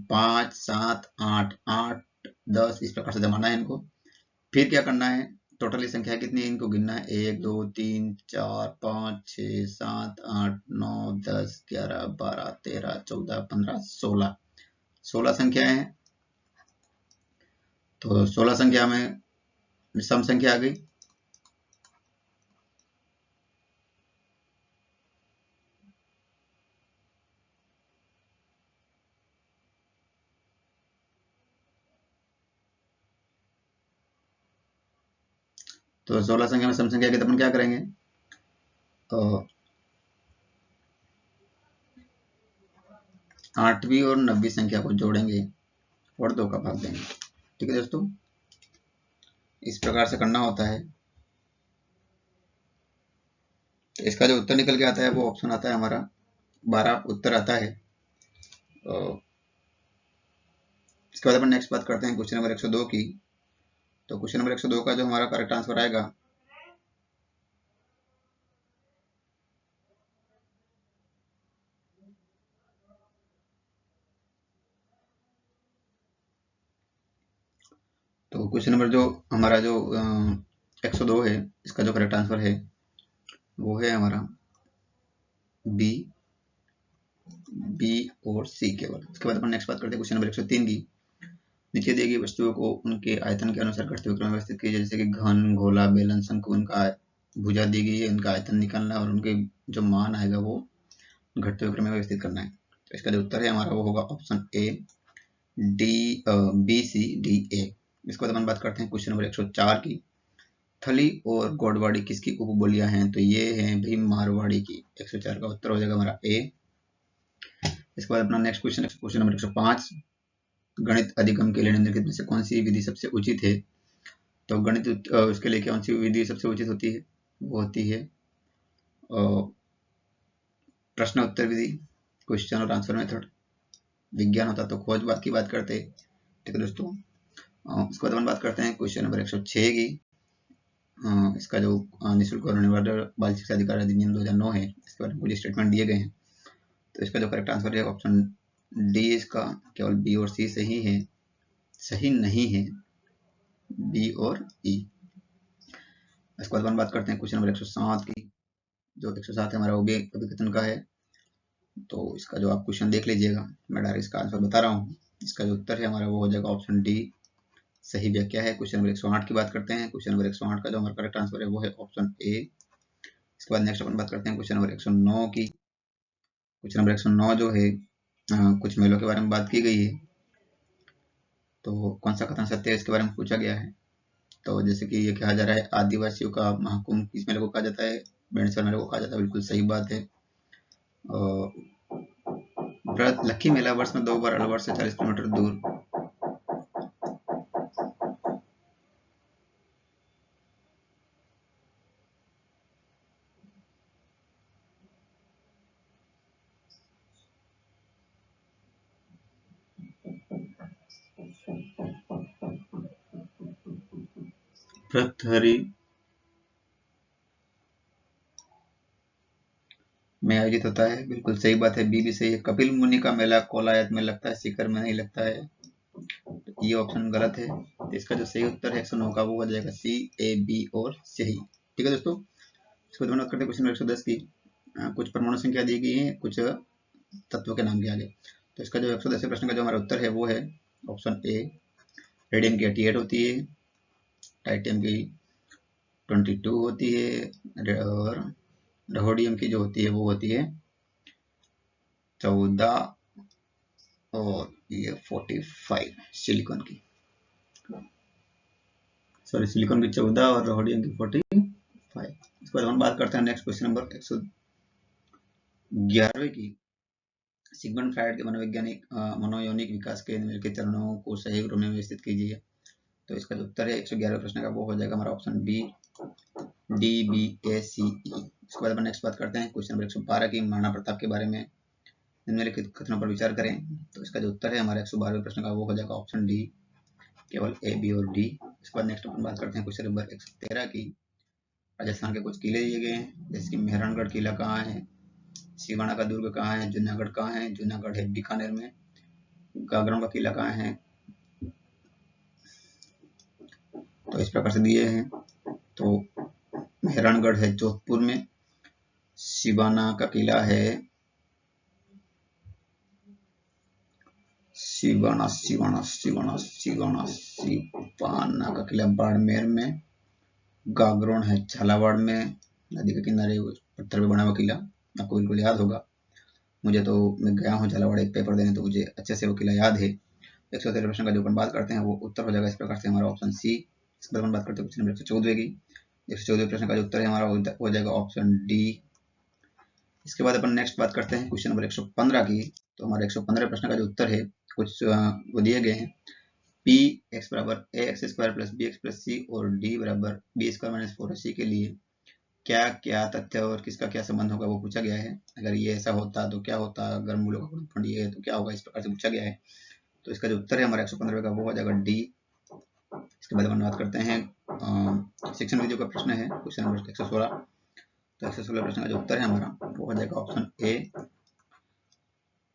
5 7 8 8 10, इस प्रकार से जमाना है इनको। फिर क्या करना है, टोटली संख्या कितनी है इनको गिनना है, 1 2 3 4 5 6 7 8 9 10 11 12 13 14 15 16, 16 संख्याएं हैं। तो 16 संख्या में सम संख्या आ गई। तो 16 संख्या में सम संख्या के अपन क्या करेंगे, तो 8वीं और 9वीं संख्या को जोड़ेंगे और 2 का भाग देंगे। ठीक है दोस्तों, इस प्रकार से करना होता है। तो इसका जो उत्तर निकल के आता है वो ऑप्शन आता है हमारा 12 उत्तर आता है। इसके बाद अपन नेक्स्ट बात करते हैं क्वेश्चन नंबर 102 की। तो क्वेश्चन नंबर 102 का जो हमारा करेक्ट आंसर आएगा तो क्वेश्चन नंबर जो हमारा जो 102 है, इसका जो करेक्ट आंसर है वो है हमारा बी, बी और सी केवल। इसके बाद अपन नेक्स्ट बात करते हैं क्वेश्चन नंबर 103 की। नीचे दी गई वस्तुओं को उनके आयतन के अनुसार घटते हुए क्रम में व्यवस्थित कीजिए। जैसे कि घन, गोला, बेलन, शंकु, उनका भुजा दी गई है, उनका आयतन निकालना है और उनके जो मान आएगा वो घटते हुए क्रम में व्यवस्थित करना है। तो इसका जो उत्तर है हमारा वो होगा option A, D, B C D A. इसके बाद अपन बात करते हैं क्वेश्चन नंबर 104 की। थली और गोडवाड़ी किसकी उपबोलियां हैं, तो ये है भी मारवाड़ी की। 104 का उत्तर हो जाएगा हमारा ए। इसके बाद अपना नेक्स्ट क्वेश्चन, क्वेश्चन नंबर 105। गणित अधिगम के लिए निम्नलिखित में से कौन सी विधि सबसे उचित है। तो गणित उसके लिए कौन सी विधि सबसे उचित होती है, वो होती है प्रश्न उत्तर विधि, क्वेश्चन और आंसर मेथड। विज्ञान होता तो खोज बात की बात करते। ठीक है दोस्तों, इसके बाद हम बात करते हैं क्वेश्चन नंबर 106 की। इसका जो निःशुल्क और अनिवार्य बाल शिक्षा अधिकार अधिनियम 2009 है, इसके बारे में कुछ स्टेटमेंट दिए गए हैं। तो इसका जो करेक्ट आंसर है ऑप्शन डी, इसका केवल बी और सी सही है, सही नहीं है बी और ई। इसके बाद हम बात करते हैं क्वेश्चन नंबर 107 की। जो 107 है हमारा वो भी अभिकथन का है। तो इसका जो आप क्वेश्चन देख लीजिएगा, मैं डायरेक्ट इसका आंसर बता रहा हूँ। इसका जो उत्तर है हमारा वो हो जाएगा ऑप्शन डी, सही व्याख्या है। क्वेश्चन नंबर 108 की बात करते हैं। क्वेश्चन नंबर 108 का जो हमारा करेक्ट आंसर है वो है ऑप्शन ए। इसके बाद नेक्स्ट अपन बात करते हैं क्वेश्चन नंबर 109 की। क्वेश्चन नंबर 109 जो है कुछ मेलों के बारे में बात की गई है, तो कौन सा कथन सत्य है इसके बारे में पूछा गया है। तो जैसे कि ये कहा जा रहा है आदिवासियों का महाकुंभ किस मेले को कहा जाता है, बेणेश्वर मेले को कहा जाता है, बिल्कुल सही बात है। लक्की मेला वर्ष में 2 बार अलवर से 40 किलोमीटर दूर भर्तृहरि में आयोजित होता है, बिल्कुल सही बात है। बी भी सही है। कपिल मुनि का मेला कोलायत में लगता है, सीकर में नहीं लगता है, तो ये ऑप्शन गलत है। तो इसका जो सही उत्तर है 109 का वो हो जाएगा सी, ए, बी और सही। ठीक है दोस्तों, इसको दोनों करते हैं क्वेश्चन नंबर 110 की। कुछ परमाणु संख्या दी गई है, कुछ तत्वों के नाम दिया गया। तो इसका जो 110 प्रश्न का जो हमारा उत्तर है वो है ऑप्शन ए। रेडियम की 88 होती है, टाइटेनियम की 22 होती है और रोडियम की जो होती है वो होती है 14 और ये 45 सिलिकॉन की, सॉरी सिलिकॉन की 14 और रोडियम की 45। इसके बाद हम बात करते हैं नेक्स्ट क्वेश्चन नंबर 111 की। सिगमंड फ्राइड के मनोवैज्ञानिक मनोयौनिक विकास के निम्नलिखित चरणों को सही क्रम में व्यवस्थित कीजिए। तो इसका जो उत्तर है 111 प्रश्न का वो हो जाएगा हमारा ऑप्शन बी, डी, बी, ए, सी, ई। इसके बाद हम नेक्स्ट बात करते हैं क्वेश्चन नंबर 112 की। महाराणा प्रताप के बारे में निम्नलिखित कथनों पर विचार करें। तो इसका जो उत्तर है हमारे 112वें प्रश्न का वो हो जाएगा ऑप्शन डी, केवल ए, बी और डी। इसके बाद नेक्स्ट अपन बात करते हैं क्वेश्चन नंबर 113 की। राजस्थान के कुछ किले दिए गए हैं, जैसे कि मेहरानगढ़ किला कहाँ है, सिवाना का दुर्ग कहाँ है, जूनागढ़ कहाँ है, जूनागढ़ है बीकानेर में, गागरों का किला कहाँ है, तो इस प्रकार से दिए हैं। तो मेहरानगढ़ है जोधपुर में, सिवाना का किला है सिवाना का किला बाड़मेर में, गागरोन है झालावाड़ में, नदी के किनारे पत्थर पे बना हुआ किला, आपको बिल्कुल याद होगा। मुझे तो मैं गया हूँ झालावाड़ एक पेपर देने, तो मुझे अच्छे से वो किला याद है। 113 प्रश्न का जो अपन बात करते हैं वो उत्तर हो जाएगा इस प्रकार से हमारा ऑप्शन सी। इस पर अपन बात करते हैं क्वेश्चन नंबर 114 की। 114 प्रश्न का जो उत्तर है हमारा हो जाएगा ऑप्शन डी। इसके बाद अपन नेक्स्ट बात करते हैं क्वेश्चन नंबर 115 की। तो हमारे 115 प्रश्न का जो उत्तर है कुछ वो दिए गए हैं। पी एक्स बराबर a x square plus b x plus c और डी बराबर बी स्क्वायर माइनस 4ac के लिए क्या क्या तथ्य और किसका क्या संबंध होगा वो पूछा गया है। अगर ये ऐसा होता तो क्या होता, अगर मूलों का गुणनफल ये है तो क्या होगा, इस प्रकार से पूछा गया है। तो इसका जो उत्तर है हमारा 115 का वो हो जाएगा डी। इसके बाद हम बात करते हैं शिक्षण विधियों का प्रश्न है क्वेश्चन नंबर 116। तो 116 प्रश्न का जो उत्तर है हमारा वो हो जाएगा option A.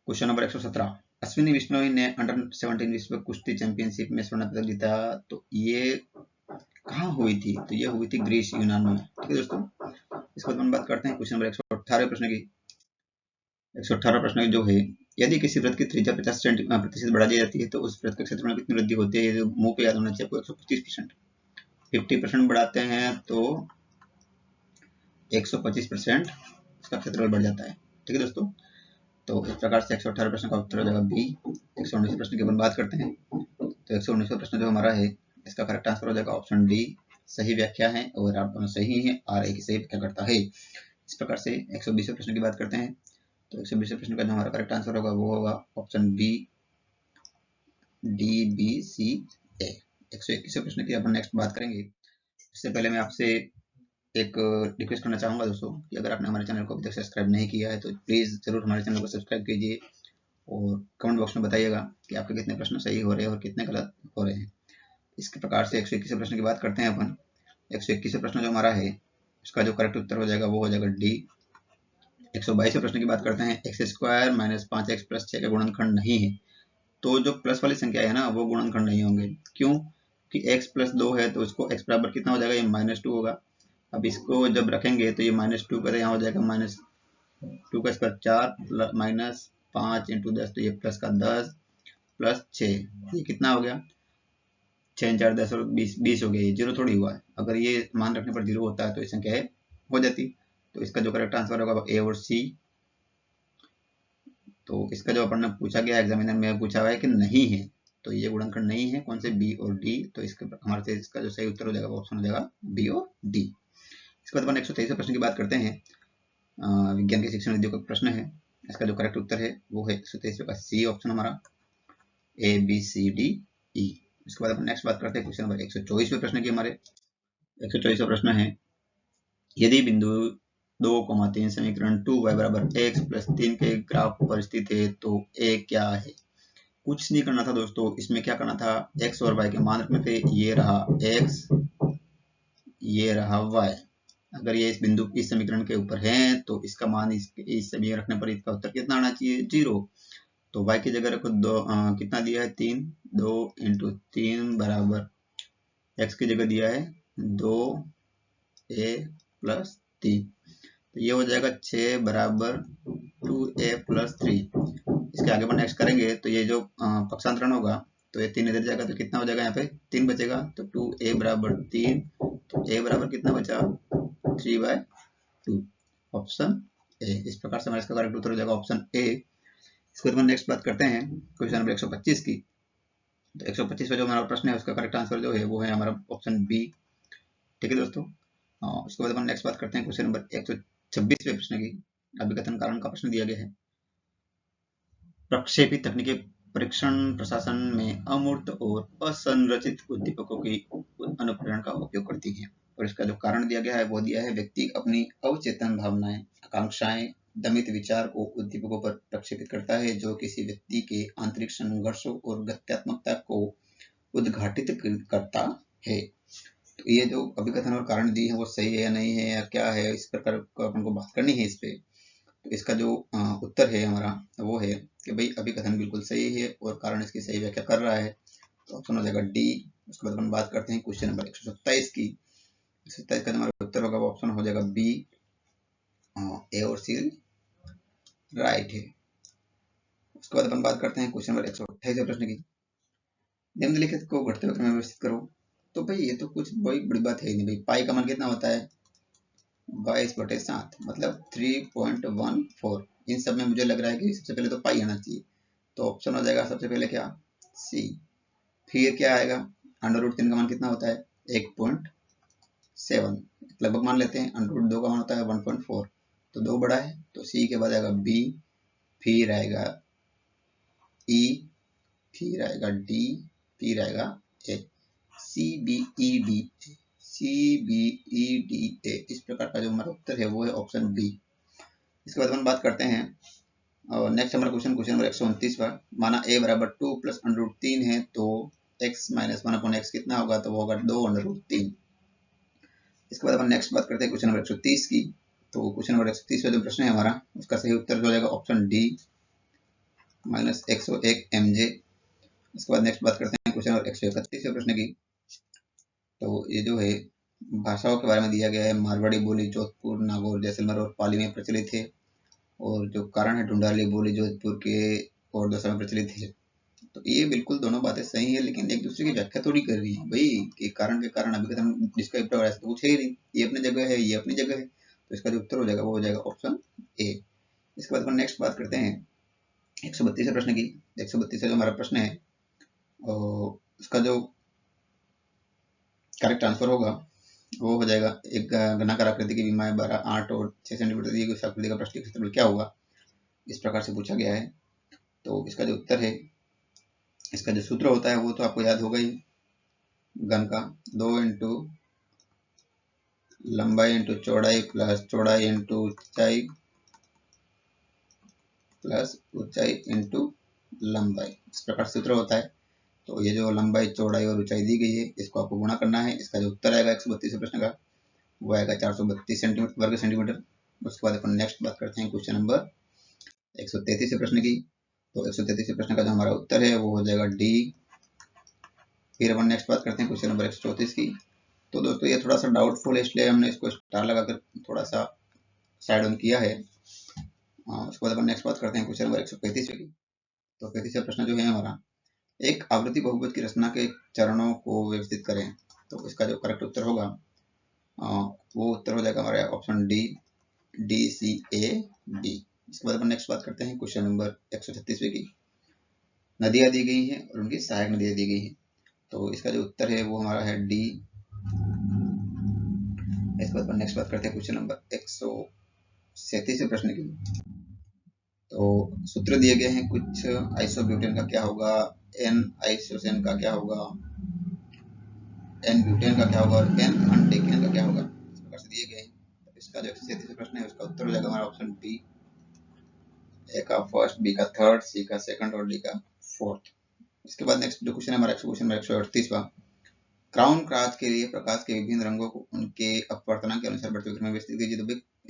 Question number 117, Ashwini Bishnoi ने अंडर 17 विश्व कुश्ती चैंपियनशिप में स्वर्ण पदक जीता, तो ये कहाँ हुई थी, तो ये हुई थी ग्रीस यूनान में। ठीक है दोस्तों, इसके बाद हम बात करते हैं क्वेश्चन नंबर 118 प्रश्न की। 118 प्रश्न जो है, यदि किसी वृत्त की त्रिज्या 50% बढ़ा दी जाती है तो उस वृत्त के क्षेत्र में कितनी वृद्धि होती है, ये जो मुंह पे याद होना चाहिए आपको 125%। 50% बढ़ाते हैं तो 125% इसका क्षेत्रफल बढ़ जाता है। ठीक है दोस्तों, तो इस प्रकार से 118 प्रश्न का उत्तर हो जाएगा बी। 119 प्रश्न की अपन बात करते हैं। तो 119 प्रश्न जो हमारा है इसका करेक्ट आंसर हो जाएगा ऑप्शन डी। सही व्याख्या है और आप दोनों सही है, आर ए की सही व्याख्या करता है। इस प्रकार से 120 प्रश्न की बात करते हैं। तो 120 प्रश्न का जो हमारा करेक्ट आंसर होगा वो होगा ऑप्शन बी, डी, बी, सी, ए। 121 प्रश्न की अपन नेक्स्ट बात करेंगे। इससे पहले मैं आपसे एक रिक्वेस्ट करना चाहूँगा दोस्तों कि अगर आपने हमारे चैनल को अभी तक सब्सक्राइब नहीं किया है तो प्लीज़ ज़रूर हमारे चैनल को सब्सक्राइब कीजिए और कमेंट बॉक्स में बताइएगा कि आपके कितने प्रश्न सही हो रहे हैं और कितने गलत हो रहे हैं। इसके प्रकार से 121 प्रश्न की बात करते हैं अपन। 121 प्रश्न जो हमारा है उसका जो करेक्ट उत्तर हो जाएगा वो हो जाएगा डी। 122 प्रश्न की बात करते हैं। X square minus 5x plus 6 का गुणनखंड नहीं है, तो जो प्लस वाली संख्या है ना वो गुणनखंड नहीं होंगे। क्यों कि x प्लस 2 है तो इसको x बराबर कितना हो जाएगा, ये -2 होगा। अब इसको जब रखेंगे तो ये -2 का यहाँ हो जाएगा -2 का स्क्वायर 4 माइनस 5 × 10 तो ये प्लस का 10 प्लस 6 ये कितना हो गया 6 4 10 और 20 हो गया, ये जीरो थोड़ी हुआ है। अगर ये मान रखने पर जीरो होता है तो ये संख्या हो जाती। तो इसका जो करेक्ट आंसर होगा ए और सी। तो इसका जो अपन ने पूछा गया एग्जामिनर में पूछा हुआ है कि नहीं है, तो ये गुणनखंड नहीं है, कौन से बी और डी। तो इसके हमारे से इसका जो सही उत्तर हो जाएगा वो ऑप्शन हो जाएगा बी और डी। इसके बाद अपन 123 प्रश्न की बात करते हैं। विज्ञान की शिक्षण विधियों का प्रश्न है। इसका जो करेक्ट उत्तर है वो है 123 का सी ऑप्शन हमारा, A B C D E. इसके बाद अपन नेक्स्ट बात करते हैं क्वेश्चन नंबर 124वें प्रश्न की। हमारे 124वां प्रश्न है, यदि बिंदु 2,3 समीकरण 2y बराबर x प्लस 3 के ग्राफ पर स्थित है तो a क्या है। कुछ नहीं करना था दोस्तों, इसमें क्या करना था, x और y के मान रखने थे। ये रहा x, ये रहा y। अगर ये इस बिंदु इस समीकरण के ऊपर है तो इसका मान इस समीकरण रखने पर इसका उत्तर कितना आना चाहिए, 0। तो y की जगह रखो कितना दिया है, 3। 2 × 3 बराबर x की जगह दिया है 2a प्लस 3। तो ये हो जाएगा 6 बराबर 2a प्लस 3। इसके आगे अपन नेक्स्ट करेंगे तो ये जो पक्षांतरण होगा तो ये 3 इधर जाएगा तो कितना हो जाएगा, यहाँ पे 3 बचेगा। तो 2a बराबर 3, तो a बराबर कितना बचा, 3/2 ऑप्शन ए। इस प्रकार से हमारा इसका करेक्ट उत्तर हो जाएगा ऑप्शन ए। इसके बाद नेक्स्ट बात करते हैं क्वेश्चन नंबर 125 की। तो 125 जो हमारा प्रश्न है उसका करेक्ट आंसर जो है वो है हमारा ऑप्शन बी। ठीक है दोस्तों। उसके बाद अपन नेक्स्ट बात करते हैं क्वेश्चन नंबर 126वें प्रश्न की। अभिकथन कारण का प्रश्न दिया गया है, प्रक्षेपित तकनीकी परीक्षण प्रशासन में अमूर्त और असंरचित उद्दीपकों की अनुप्रेरण का उपयोग करती है। और इसका जो कारण दिया गया है वो दिया है, व्यक्ति अपनी अवचेतन भावनाएं, आकांक्षाएं, दमित विचार को उद्दीपकों पर प्रक्षेपित करता है जो किसी व्यक्ति के आंतरिक संघर्षों और गत्यात्मकता को उद्घाटित करता है। तो ये जो अभिकथन और कारण दी है वो सही है या नहीं है या क्या है, इस प्रकार को अपन को बात करनी है इस पे। तो इसका जो उत्तर है हमारा वो है कि भाई अभिकथन बिल्कुल सही है और कारण इसकी सही व्याख्या कर रहा है। तो ऑप्शन हो जाएगा डी। उसके बाद अपन बात करते हैं क्वेश्चन नंबर 127 की। 127 का हमारा उत्तर होगा वो ऑप्शन हो जाएगा बी, ए और सी राइट है। उसके बाद अपन बात करते हैं क्वेश्चन नंबर 128 प्रश्न की। निम्नलिखित को घटते हुए में व्यवस्थित करो। तो भाई ये तो कुछ बड़ी बड़ी बात है नहीं भाई। पाई का मान कितना होता है, 22/7 मतलब 3.14। इन सब में मुझे लग रहा है कि सबसे पहले तो पाई आना चाहिए। तो ऑप्शन हो जाएगा सबसे पहले क्या, सी। फिर क्या आएगा, √3 का मान कितना होता है, 1.7 लगभग मान लेते हैं। √2 का मान होता है 1.4, तो 2 बड़ा है। तो सी के बाद आएगा बी, फिर आएगा ई, फिर आएगा डी, फिर आएगा A. C B E D, C B E D A. इस प्रकार का जो हमारा उत्तर है वो है ऑप्शन बी। इसके बाद हम बात करते हैं और नेक्स्ट हमारा क्वेश्चन नंबर 129 पर। माना a बराबर 2 प्लस √3 है तो x माइनस 1/x कितना होगा, तो वो होगा 2√3। इसके बाद हम नेक्स्ट बात करते हैं क्वेश्चन नंबर 130 की। तो क्वेश्चन नंबर 130 का जो प्रश्न है हमारा उसका सही उत्तर हो जाएगा ऑप्शन डी, -101 mj। इसके बाद नेक्स्ट बात करते हैं क्वेश्चन नंबर 131 प्रश्न की। तो ये जो है भाषाओं के बारे में दिया गया है। मारवाड़ी बोली जोधपुर, नागौर, जैसलमेर और पाली में प्रचलित है। और जो कारण है ढूंढाली बोली जोधपुर के और दौसा में प्रचलित है। तो ये बिल्कुल दोनों बातें सही है, लेकिन एक दूसरे की व्याख्या थोड़ी कर रही है भाई कि कारण के कारण अभिकथन जिसका प्रकार ऐसा तो कुछ है ही नहीं। ये अपनी जगह है, ये अपनी जगह है। तो इसका जो उत्तर हो जाएगा वो हो जाएगा ऑप्शन ए। इसके बाद अपन नेक्स्ट बात करते हैं 132 प्रश्न की। 132 जो हमारा प्रश्न है और उसका जो करेक्ट आंसर होगा वो हो जाएगा, एक घनाकार आकृति की विमाएं 12, 8 और 6 सेंटीमीटर दी गई आकृति का पृष्ठीय क्षेत्रफल क्या होगा, इस प्रकार से पूछा गया है। तो इसका जो उत्तर है, इसका जो सूत्र होता है वो तो आपको याद होगा ही, घन का 2 × लंबाई × चौड़ाई प्लस चौड़ाई × ऊंचाई प्लस ऊंचाई × लंबाई, इस प्रकार सूत्र होता है। तो ये जो लंबाई, चौड़ाई और ऊंचाई दी गई है इसको आपको गुणा करना है। इसका जो उत्तर आएगा 132 प्रश्न का वो आएगा 432 वर्ग सेंटीमीटर। उसके बाद अपन नेक्स्ट बात करते हैं क्वेश्चन नंबर 133 प्रश्न की। तो 133 प्रश्न का जो हमारा उत्तर है वो हो जाएगा डी। फिर अपन नेक्स्ट बात करते हैं क्वेश्चन नंबर 134 की। तो दोस्तों ये थोड़ा सा डाउटफुल है इसलिए हमने इसको स्टार लगाकर थोड़ा सा साइड ऑन किया है। उसके बाद अपन नेक्स्ट बात करते हैं क्वेश्चन नंबर 135 की। तो 35 प्रश्न जो है हमारा एक आवृत्ति बहुपद की रचना के चरणों को व्यवस्थित करें। तो इसका जो करेक्ट उत्तर होगा वो उत्तर हो जाएगा हमारा ऑप्शन डी, DCAB। इसके बाद अपन नेक्स्ट बात करते हैं क्वेश्चन नंबर 136 की। नदियां दी गई हैं और उनकी सहायक नदियां दी गई हैं। तो इसका जो उत्तर है वो हमारा है डी। इसके बाद अपन नेक्स्ट बात करते हैं क्वेश्चन नंबर 137 प्रश्न की। तो सूत्र दिए गए हैं कुछ, आइसोब्यूटेन का क्या होगा, एन आइसोसेन का क्या होगा, एन ब्यूटेन का क्या होगा और एन अनडेकेन का क्या होगा, इस प्रकार से दिए गए हैं। तो इसका जो 137 प्रश्न है उसका उत्तर हो जाएगा हमारा ऑप्शन बी, ए का फर्स्ट, बी का थर्ड, सी का सेकंड और डी का फोर्थ। इसके बाद नेक्स्ट जो क्वेश्चन है हमारा क्वेश्चन नंबर 138वां। क्राउन क्राच के लिए प्रकाश के विभिन्न रंगों को उनके अपवर्तनांक के अनुसार बढ़ते क्रम में व्यवस्थित कीजिए। तो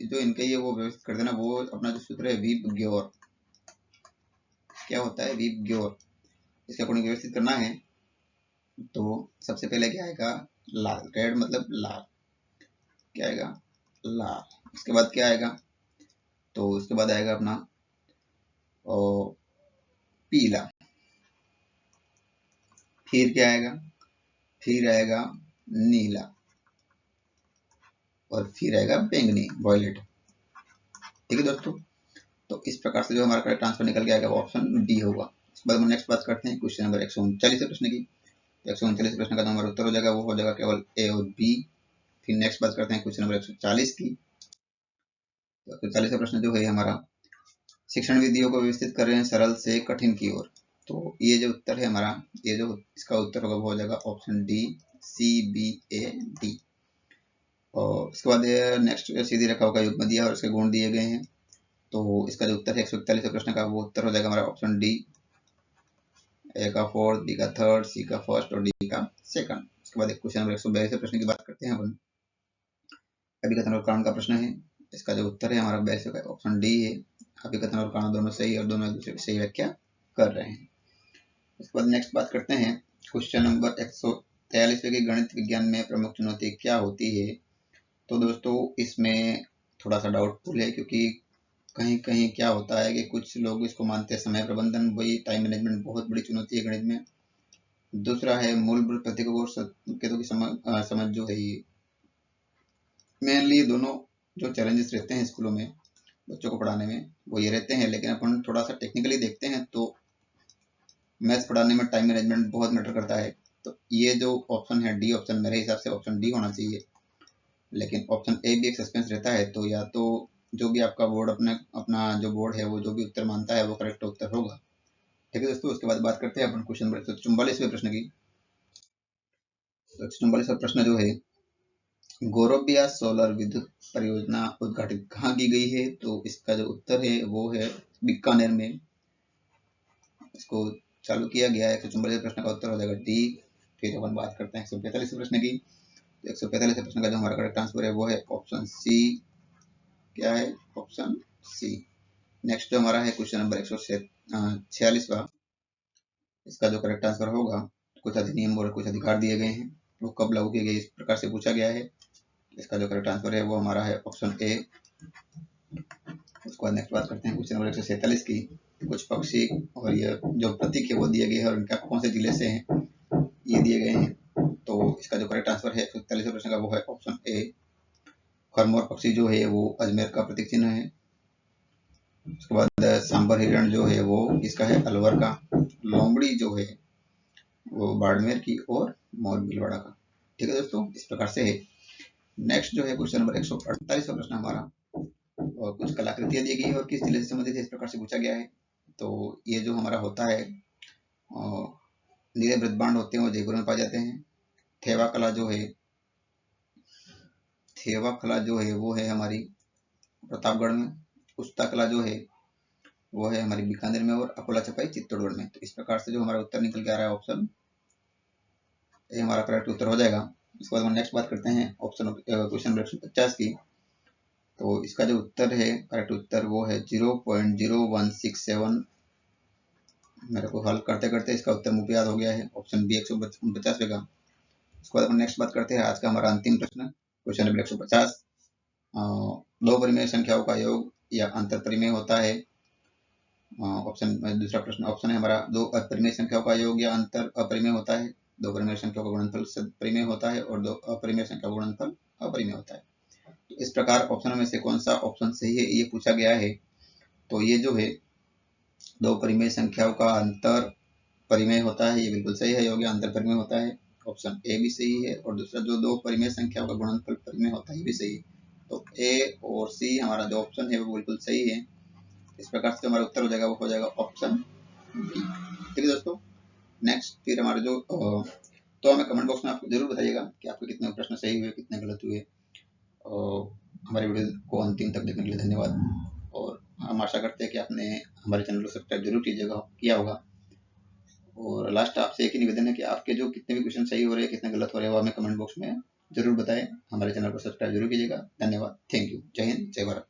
जो इनके ये वो व्यवस्थित कर देना, वो अपना जो सूत्र है वीप ग्योर, क्या होता है वीप ग्योर, इसके अकॉर्डिंग व्यवस्थित करना है। तो सबसे पहले क्या आएगा, लाल, रेड मतलब लाल, क्या आएगा लाल। इसके बाद क्या आएगा, तो उसके बाद आएगा अपना पीला, फिर क्या आएगा, फिर आएगा नीला और फिर आएगा बैंगनी, वॉयलेट। ठीक है दोस्तों, तो इस प्रकार से जो हमारा करेक्ट आंसर निकल के आएगा वो ऑप्शन डी होगा। इसके बाद हम नेक्स्ट बात करते हैं क्वेश्चन नंबर 139 प्रश्न की। 139 प्रश्न का हमारा उत्तर हो जाएगा वो हो जाएगा केवल ए और बी। फिर नेक्स्ट बात करते हैं क्वेश्चन नंबर 140 की। तो 140 प्रश्न जो है हमारा, शिक्षण विधियों को व्यवस्थित कर रहे हैं सरल से कठिन की ओर। तो ये जो उत्तर है हमारा, ये जो इसका उत्तर होगा वो हो जाएगा ऑप्शन डी, CBAD। और इसके बाद नेक्स्ट सीधी रेखाओं का युग्म दिया और उसके गुण दिए गए हैं। तो इसका जो उत्तर है 141 प्रश्न का वो उत्तर हो जाएगा हमारा ऑप्शन डी, ए का फोर्थ, बी का थर्ड, सी का फर्स्ट और डी का सेकंड। उसके बाद एक क्वेश्चन नंबर 142 प्रश्न की बात करते हैं अपन। अभिकथन और कारण का प्रश्न है। इसका जो उत्तर है हमारा 42 का ऑप्शन डी है। अभिकथन और कारण दोनों सही और दोनों एक दूसरे की सही व्याख्या कर रहे हैं। उसके बाद नेक्स्ट बात करते हैं क्वेश्चन नंबर 143 की, गणित विज्ञान में प्रमुख चुनौती क्या होती है। तो दोस्तों इसमें थोड़ा सा डाउटफुल है, क्योंकि कहीं कहीं क्या होता है कि कुछ लोग इसको मानते हैं समय प्रबंधन, वही टाइम मैनेजमेंट बहुत बड़ी चुनौती है गणित में। दूसरा है मूलभूत प्रतीकों और संकेतों की समझ जो है, मेनली दोनों जो चैलेंजेस रहते हैं स्कूलों में बच्चों को पढ़ाने में वो ये रहते हैं। लेकिन अपन थोड़ा सा टेक्निकली देखते हैं तो मैथ्स पढ़ाने में टाइम मैनेजमेंट बहुत मैटर करता है। तो ये जो ऑप्शन है डी ऑप्शन, मेरे हिसाब से ऑप्शन डी होना चाहिए। लेकिन ऑप्शन ए भी एक सस्पेंस रहता है, तो या तो जो भी आपका बोर्ड अपना जो बोर्ड है वो जो भी उत्तर मानता है वो करेक्ट उत्तर होगा। ठीक है दोस्तों, उसके बाद बात करते हैं अपन क्वेश्चन नंबर 144वें प्रश्न की। तो 144वां प्रश्न जो है, गोरबिया सोलर विद्युत परियोजना उद्घाटित कहाँ की गई है। तो इसका जो उत्तर है वो है बीकानेर में इसको चालू किया गया है। 144 प्रश्न का उत्तर हो जाएगा डी। फिर अपन बात करते हैं 145 प्रश्न की। 145 प्रश्न का जो हमारा करेक्ट आंसर है वो है ऑप्शन सी, क्या है ऑप्शन सी। नेक्स्ट जो हमारा है क्वेश्चन नंबर 146वां। इसका जो करेक्ट आंसर होगा, कुछ अधिनियम और कुछ अधिकार दिए गए हैं, वो कब लागू किए गए इस प्रकार से पूछा गया है। इसका जो करेक्ट आंसर है वो हमारा है ऑप्शन ए। उसके बाद नेक्स्ट बात करते हैं क्वेश्चन नंबर 147 की। कुछ पक्षी और ये जो प्रतीक है वो दिए गए हैं और इनका कौन से जिले से हैं ये दिए गए हैं। तो इसका जो करेक्ट आंसर है 147 प्रश्न का वो है ऑप्शन ए। खरमोर पक्षी जो है वो अजमेर का प्रतीक चिन्ह है। उसके बाद सांबर हिरण जो है वो इसका है अलवर का। लोमड़ी जो है वो बाड़मेर की और मोर भीलवाड़ा का। ठीक है दोस्तों, इस प्रकार से है। नेक्स्ट जो है क्वेश्चन नंबर 148वां प्रश्न हमारा, और कुछ कलाकृतियां दी गई है और किस जिले से संबंधित है इस प्रकार से पूछा गया है। तो ये जो हमारा होता है नीले वृद्धबांड होते हैं वो जयपुर में पाए जाते हैं। थेवा कला जो है वो है हमारी प्रतापगढ़ में। उस्ता कला जो है वो है हमारी बीकानेर में और अकोला छपाई चित्तौड़गढ़ में। तो इस प्रकार से जो हमारा उत्तर निकल के आ रहा है ऑप्शन ए हमारा करेक्ट उत्तर हो जाएगा। इसके बाद हम नेक्स्ट बात करते हैं ऑप्शन क्वेश्चन नंबर 150 की। तो इसका जो उत्तर है करेक्ट उत्तर वो है 0.0167। मेरे को हल करते करते इसका उत्तर मुझे याद हो गया है, ऑप्शन बी 149 का। उसके बाद हम नेक्स्ट बात करते हैं आज का हमारा अंतिम प्रश्न क्वेश्चन नंबर 150। दो परिमेय संख्याओं का योग या अंतर परिमेय होता है। ऑप्शन दूसरा प्रश्न ऑप्शन है हमारा, दो अपरिमेय संख्याओं का योग या अंतर अपरिमेय होता है, दो परिमेय संख्याओं का गुणनफल सदपरिमेय होता है और दो अपरिमेय संख्या का गुणनफल अपरिमेय होता है। तो इस प्रकार ऑप्शनों में से कौन सा ऑप्शन सही है ये पूछा गया है। तो ये जो है दो परिमेय संख्याओं का अंतर परिमेय होता है, ये बिल्कुल सही है, योग या अंतर परिमेय होता है, ऑप्शन ए भी सही है। और दूसरा जो दो परिमेय संख्याओं का गुणनफल परिमेय होता है ये भी सही है। तो ए और सी हमारा जो ऑप्शन है वो बिल्कुल सही है। इस प्रकार से हमारा उत्तर हो जाएगा वो हो जाएगा ऑप्शन बी। ठीक है दोस्तों, नेक्स्ट फिर हमारे जो तो हमें कमेंट बॉक्स में आपको जरूर बताइएगा कि आपके कितने प्रश्न सही हुए कितने गलत हुए। हमारे वीडियो को अंतिम तक देखने के लिए धन्यवाद, और हम आशा करते हैं कि आपने हमारे चैनल को सब्सक्राइब जरूर किया होगा। और लास्ट आपसे एक ही निवेदन है कि आपके जो कितने भी क्वेश्चन सही हो रहे हैं कितने गलत हो रहे हैं वो हमें कमेंट बॉक्स में जरूर बताएं। हमारे चैनल को सब्सक्राइब जरूर कीजिएगा। धन्यवाद, थैंक यू, जय हिंद, जय भारत।